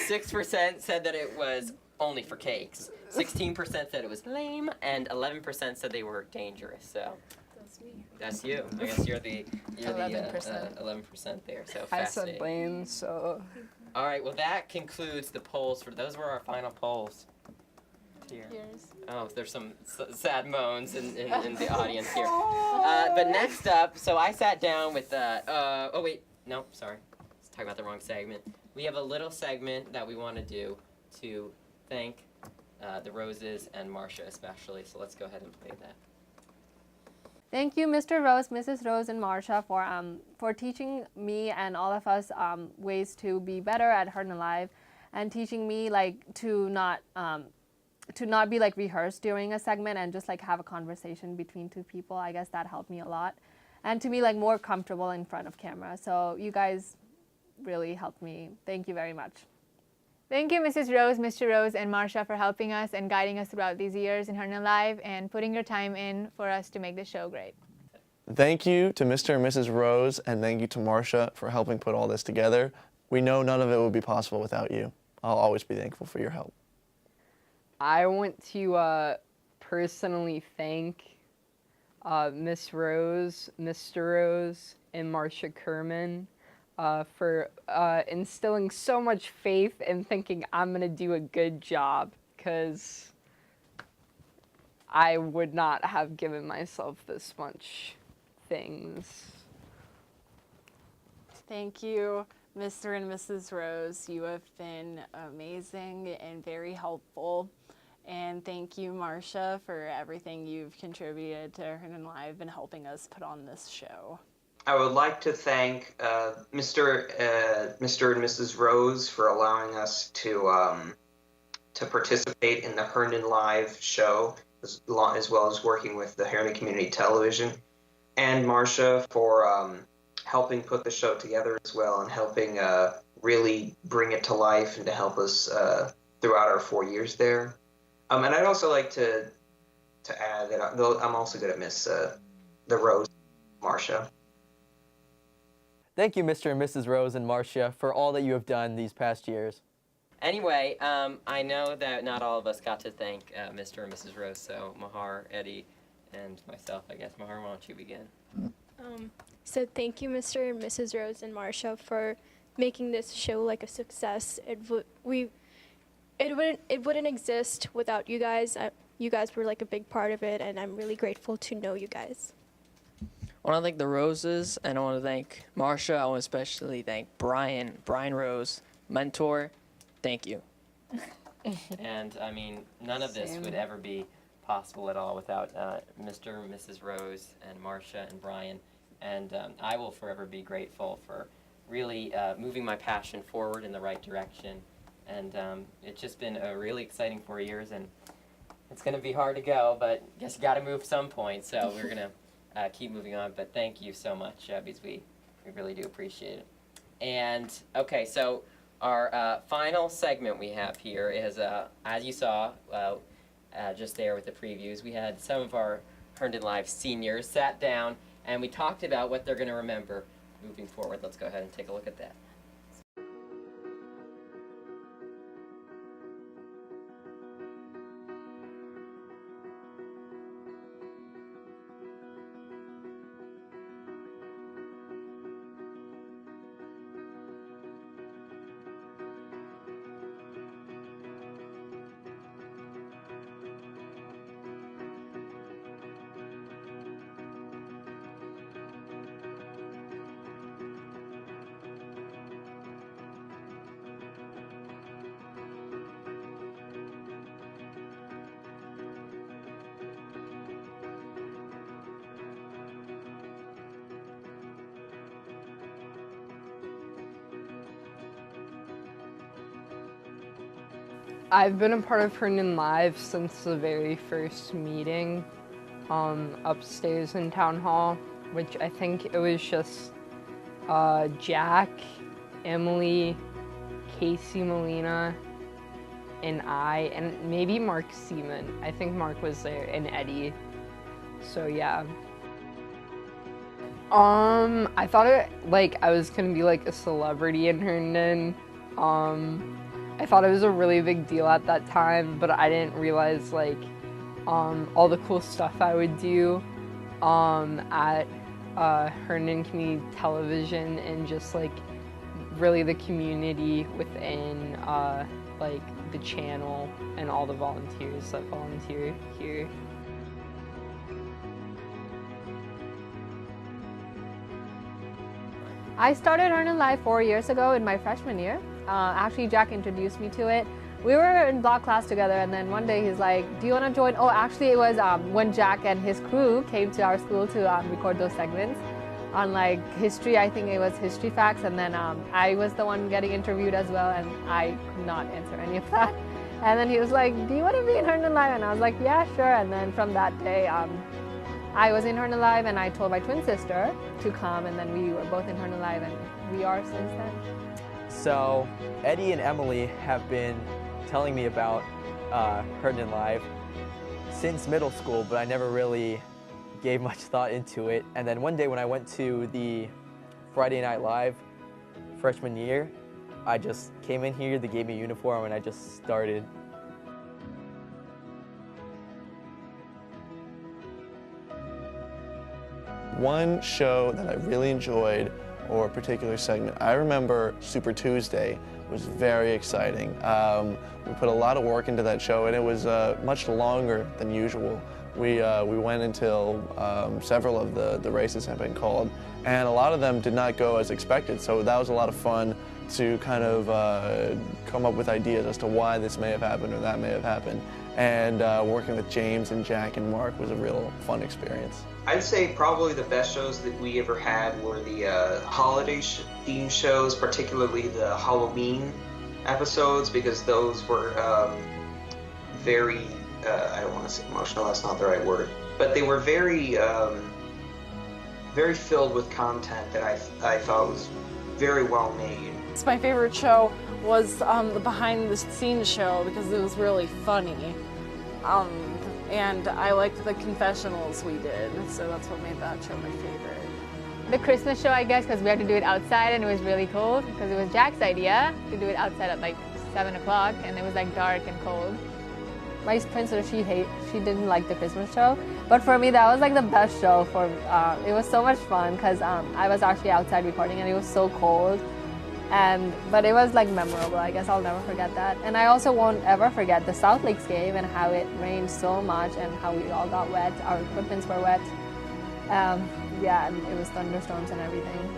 Speaker 1: 6% said that it was only for cakes. 16% said it was lame, and 11% said they were dangerous. So
Speaker 11: That's me.
Speaker 1: that's you. I guess you're the
Speaker 8: 11%.
Speaker 1: 11% there. So
Speaker 2: I
Speaker 1: fascinating.
Speaker 2: said lame, so.
Speaker 1: All right. Well, that concludes the polls. Those were our final polls. Here. Oh, there's some sad moans in the audience here. But next up, so I sat down with, oh wait, no, sorry. Let's talk about the wrong segment. We have a little segment that we want to do to thank the Roses and Marcia especially. So let's go ahead and play that.
Speaker 7: Thank you, Mr. Rose, Mrs. Rose, and Marsha for teaching me and all of us ways to be better at Herndon Live, and teaching me to not be rehearsed during a segment and just have a conversation between two people. I guess that helped me a lot, and to be more comfortable in front of camera. So you guys really helped me. Thank you very much.
Speaker 12: Thank you, Mrs. Rose, Mr. Rose, and Marsha for helping us and guiding us throughout these years in Herndon Live and putting your time in for us to make the show great.
Speaker 15: Thank you to Mr. and Mrs. Rose, and thank you to Marsha for helping put all this together. We know none of it would be possible without you. I'll always be thankful for your help.
Speaker 2: I want to personally thank Miss Rose, Mr. Rose, and Marcia Kerman for instilling so much faith and thinking I'm going to do a good job, because I would not have given myself this much things.
Speaker 11: Thank you, Mr. and Mrs. Rose. You have been amazing and very helpful. And thank you, Marcia, for everything you've contributed to Herndon Live and helping us put on this show.
Speaker 3: I would like to thank Mr. and Mrs. Rose for allowing us to participate in the Herndon Live show, as well as working with the Herndon Community Television, and Marcia for helping put the show together as well, and helping really bring it to life and to help us throughout our 4 years there. And I'd also like to add that I'm also going to miss the Rose, Marcia.
Speaker 6: Thank you, Mr. and Mrs. Rose and Marcia, for all that you have done these past years.
Speaker 1: Anyway, I know that not all of us got to thank Mr. and Mrs. Rose, so Mahar, Eddie, and myself, I guess. Mahar, why don't you begin?
Speaker 17: So thank you, Mr. and Mrs. Rose and Marcia, for making this show like a success. It wouldn't exist without you guys. You guys were like a big part of it, and I'm really grateful to know you guys.
Speaker 14: I want to thank the Roses, and I want to thank Marcia. I want to especially thank Brian Rose, mentor. Thank you.
Speaker 1: And I mean, none of this would ever be possible at all without Mr. and Mrs. Rose and Marcia and Brian. And I will forever be grateful for really moving my passion forward in the right direction. And it's just been a really exciting 4 years, and it's going to be hard to go, but I guess you got to move some point. So we're going to keep moving on. But thank you so much, because we really do appreciate it. And okay, so our final segment we have here is, as you saw just there with the previews, we had some of our Herndon Live seniors sat down and we talked about what they're going to remember moving forward. Let's go ahead and take a look at that.
Speaker 2: I've been a part of Herndon Live since the very first meeting upstairs in Town Hall, which I think it was just Jack, Emily, Casey Molina, and I, and maybe Mark Seaman. I think Mark was there, and Eddie. So yeah. I thought I was gonna be like a celebrity in Herndon. I thought it was a really big deal at that time, but I didn't realize all the cool stuff I would do at Herndon Community Television, and just really the community within the channel and all the volunteers that volunteer here.
Speaker 7: I started Herndon Live 4 years ago in my freshman year. Actually, Jack introduced me to it. We were in block class together, and then one day he's like, do you want to join? Oh, actually it was when Jack and his crew came to our school to record those segments on history. I think it was history facts, and then I was the one getting interviewed as well, and I could not answer any of that. And then he was like, do you want to be in Herndon Live? And I was like, yeah, sure. And then from that day, I was in Herndon Live, and I told my twin sister to come, and then we were both in Herndon Live, and we are since then.
Speaker 6: So Eddie and Emily have been telling me about Herndon Live since middle school, but I never really gave much thought into it. And then one day when I went to the Friday Night Live freshman year, I just came in here, they gave me a uniform, and I just started.
Speaker 15: one show that I really enjoyed, or a particular segment, I remember Super Tuesday was very exciting. We put a lot of work into that show, and it was much longer than usual. We went until several of the races had been called, and a lot of them did not go as expected, so that was a lot of fun to kind of come up with ideas as to why this may have happened or that may have happened. And working with James and Jack and Mark was a real fun experience.
Speaker 3: I'd say probably the best shows that we ever had were the holiday themed shows, particularly the Halloween episodes, because those were very, I don't want to say emotional, that's not the right word, but they were very, very filled with content that I thought was very well made.
Speaker 11: My favorite show was the behind the scenes show because it was really funny. And I liked the confessionals we did, so that's what made that show my favorite.
Speaker 12: The Christmas show, I guess, because we had to do it outside and it was really cold because it was Jack's idea to do it outside at like 7 o'clock and it was like dark and cold.
Speaker 7: My princess, she didn't like the Christmas show, but for me that was like the best show. It was so much fun because I was actually outside recording and it was so cold. But it was like memorable. I guess I'll never forget that. And I also won't ever forget the South Lakes game and how it rained so much and how we all got wet. Our equipments were wet. Yeah, and it was thunderstorms and everything.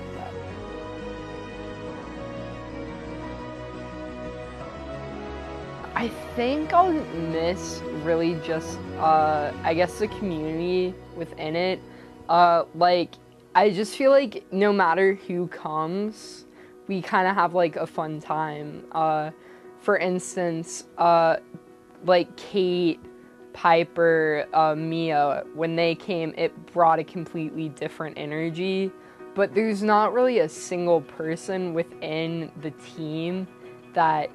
Speaker 2: I think I'll miss really just, I guess, the community within it. Like, I just feel like no matter who comes, we kind of have like a fun time. For instance, like Kate, Piper, Mia, when they came, it brought a completely different energy. But there's not really a single person within the team that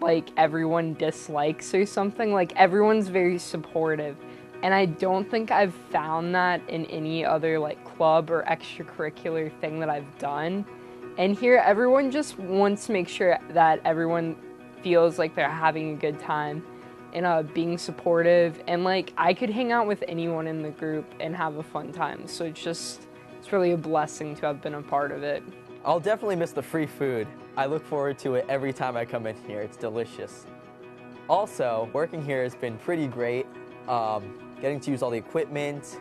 Speaker 2: like everyone dislikes or something. Like everyone's very supportive. And I don't think I've found that in any other like club or extracurricular thing that I've done. And here, everyone just wants to make sure that everyone feels like they're having a good time and being supportive. And like, I could hang out with anyone in the group and have a fun time. So it's really a blessing to have been a part of it.
Speaker 6: I'll definitely miss the free food. I look forward to it every time I come in here. It's delicious. Also, working here has been pretty great. Getting to use all the equipment.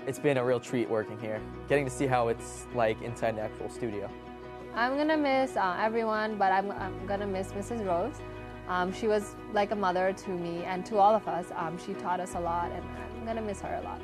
Speaker 6: It's been a real treat working here. Getting to see how it's like inside an actual studio.
Speaker 7: I'm gonna miss everyone, but I'm gonna miss Mrs. Rose. She was like a mother to me and to all of us. She taught us a lot, and I'm gonna miss her a lot.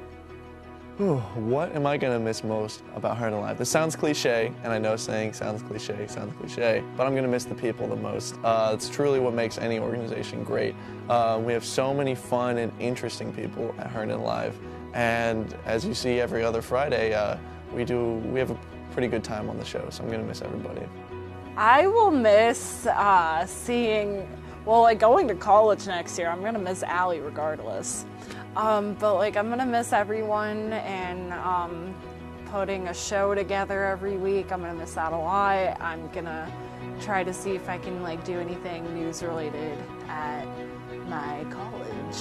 Speaker 15: Whew, what am I gonna miss most about Herndon Live? This sounds cliche, and I know saying sounds cliche, but I'm gonna miss the people the most. It's truly what makes any organization great. We have so many fun and interesting people at Herndon Live, and as you see every other Friday, we have a pretty good time on the show, so I'm gonna miss everybody.
Speaker 11: I will miss going to college next year. I'm gonna miss Allie regardless. But like I'm gonna miss everyone and putting a show together every week. I'm gonna miss that a lot. I'm gonna try to see if I can like do anything news related at my college.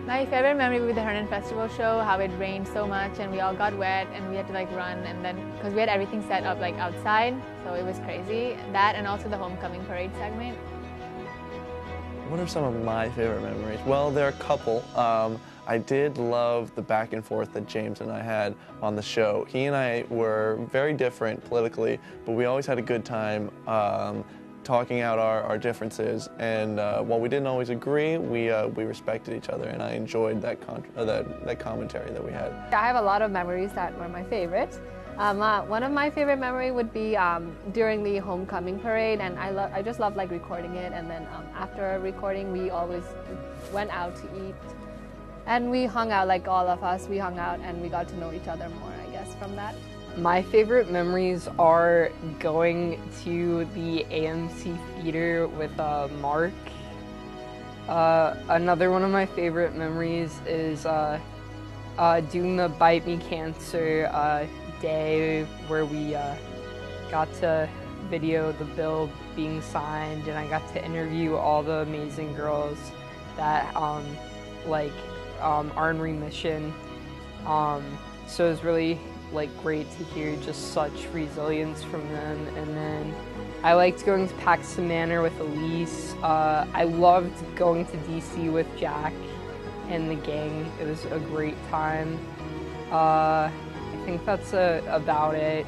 Speaker 12: My favorite memory with the Herndon Festival show, how it rained so much and we all got wet and we had to like run, and then because we had everything set up like outside, so it was crazy. That and also the homecoming parade segment.
Speaker 15: What are some of my favorite memories? Well, there are a couple. I did love the back and forth that James and I had on the show. He and I were very different politically, but we always had a good time talking out our differences, and while we didn't always agree, we respected each other, and I enjoyed that commentary that we had.
Speaker 7: I have a lot of memories that were my favorites. One of my favorite memory would be during the homecoming parade, and I just love like recording it, and then after recording we always went out to eat, and we hung out, like all of us, we hung out and we got to know each other more, I guess, from that.
Speaker 2: My favorite memories are going to the AMC theater with Mark. Another one of my favorite memories is doing the Bite Me Cancer day where we got to video the bill being signed, and I got to interview all the amazing girls that are in remission. So it was really great to hear just such resilience from them. And then I liked going to Paxton Manor with Elise. I loved going to DC with Jack and the gang. It was a great time. I think that's about it.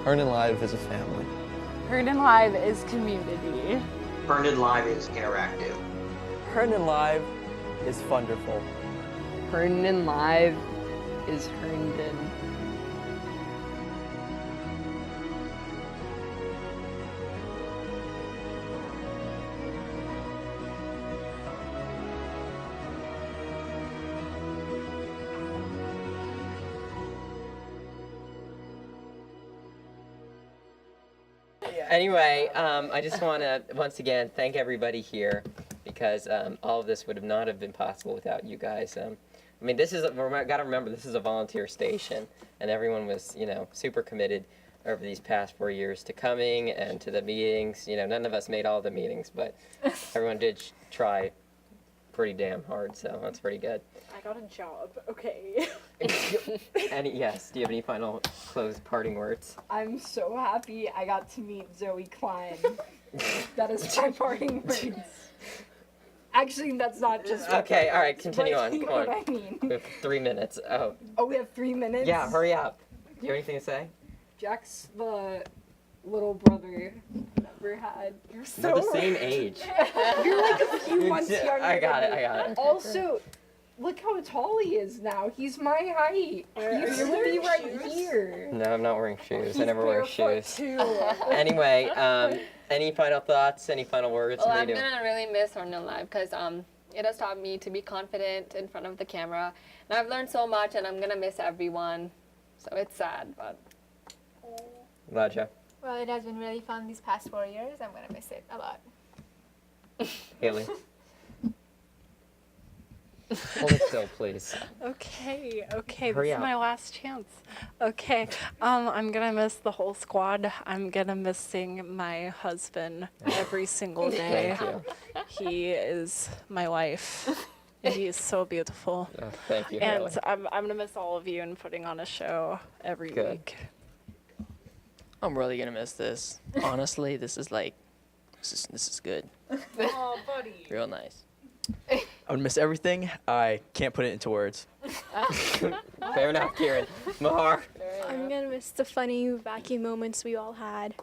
Speaker 15: Herndon Live is a family.
Speaker 11: Herndon Live is community.
Speaker 3: Herndon Live is interactive.
Speaker 6: Herndon Live is wonderful.
Speaker 2: Herndon Live is Herndon.
Speaker 1: Anyway, I just want to once again thank everybody here, because all of this would not have been possible without you guys. I mean, got to remember, this is a volunteer station, and everyone was, super committed over these past 4 years to coming and to the meetings. None of us made all the meetings, but everyone did try pretty damn hard, so that's pretty good.
Speaker 11: I got a job, okay.
Speaker 1: Yes, do you have any final closed parting words?
Speaker 2: I'm so happy I got to meet Zoe Klein. That is my parting words. Actually, that's not just.
Speaker 1: Okay, all right, continue on.
Speaker 2: You know
Speaker 1: Come on.
Speaker 2: what I mean.
Speaker 1: We have 3 minutes. Oh.
Speaker 2: Oh, we have 3 minutes?
Speaker 1: Yeah, hurry up. Do you have anything to say?
Speaker 2: Jack's the little brother I never had. You're so.
Speaker 1: We're the same age.
Speaker 2: You're like a few months younger.
Speaker 1: I got
Speaker 2: than
Speaker 1: it.
Speaker 2: me.
Speaker 1: I got it.
Speaker 2: Also, look how tall he is now. He's my height. He used to be right here.
Speaker 1: No, I'm not wearing shoes. I never wear shoes.
Speaker 2: Too.
Speaker 1: Anyway, any final thoughts? Any final words?
Speaker 8: Well,
Speaker 1: What
Speaker 8: I'm
Speaker 1: do you do?
Speaker 8: gonna really miss Herndon Live because it has taught me to be confident in front of the camera, and I've learned so much, and I'm gonna miss everyone. So it's sad, but.
Speaker 1: Laja.
Speaker 12: Well, it has been really fun these past 4 years. I'm gonna miss it a lot.
Speaker 1: Haley. Hold it still, please.
Speaker 11: Okay,
Speaker 1: Hurry
Speaker 11: this
Speaker 1: up.
Speaker 11: is my last chance. Okay, I'm gonna miss the whole squad. I'm gonna miss seeing my husband every single day.
Speaker 1: Thank you.
Speaker 11: He is my life. And he is so beautiful.
Speaker 1: Thank you,
Speaker 11: And
Speaker 1: Haley.
Speaker 11: I'm gonna miss all of you and putting on a show every
Speaker 1: Good.
Speaker 11: week.
Speaker 14: I'm really gonna miss this. Honestly, this is good.
Speaker 11: Oh, buddy.
Speaker 14: Real nice.
Speaker 5: I would miss everything. I can't put it into words.
Speaker 1: Fair enough, Kieran. Mahar.
Speaker 17: I'm gonna miss the funny vacuum moments we all had.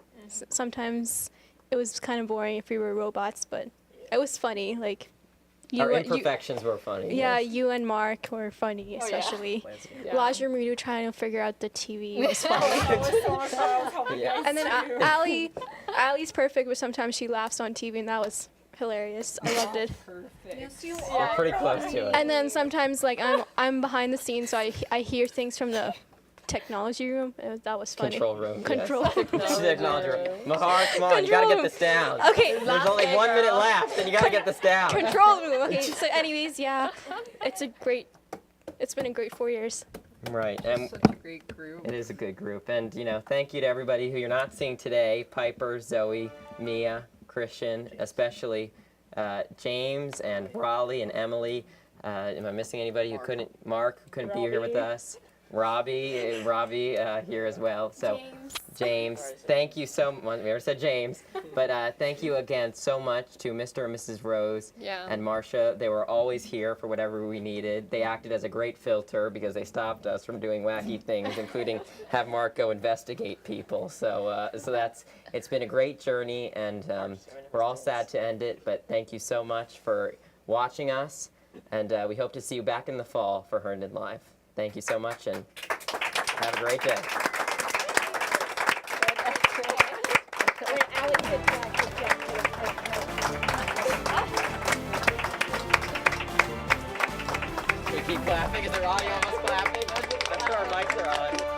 Speaker 17: Sometimes it was kind of boring if we were robots, but it was funny. Like
Speaker 1: Our imperfections were funny.
Speaker 17: Yeah,
Speaker 1: yes.
Speaker 17: you and Mark were funny, especially.
Speaker 8: Yeah.
Speaker 17: Lodge and Rudu trying to figure out the TV was funny.
Speaker 1: Yeah.
Speaker 17: And then Allie's perfect, but sometimes she laughs on TV, and that was hilarious. I loved it.
Speaker 11: Yes, you
Speaker 1: We're pretty close to it.
Speaker 17: And then sometimes, like, I'm behind the scenes, so I hear things from the technology room. That was funny.
Speaker 1: Control room.
Speaker 17: Control
Speaker 1: yes.
Speaker 17: room.
Speaker 1: Technology room. Mahar, come on, you gotta get this down.
Speaker 17: Okay,
Speaker 1: There's only 1 minute left, and you gotta get this down.
Speaker 17: Control room. Okay. So, anyways, yeah, it's been a great 4 years.
Speaker 1: Right. And
Speaker 2: Such a great group.
Speaker 1: it is a good group. And, thank you to everybody who you're not seeing today. Piper, Zoe, Mia, Christian, especially James and Raleigh and Emily. Am I missing anybody who couldn't? Mark, who couldn't be here with us. Robbie here as well. So James, thank you so much. We never said James, but thank you again so much to Mr. and Mrs. Rose and Marcia. They were always here for whatever we needed. They acted as a great filter because they stopped us from doing wacky things, including have Mark go investigate people. So it's been a great journey, and we're all sad to end it, but thank you so much for watching us, and we hope to see you back in the fall for Herndon Live. Thank you so much, and have a great day. Should we keep clapping? Is there audio of us clapping? That's where our mics are on.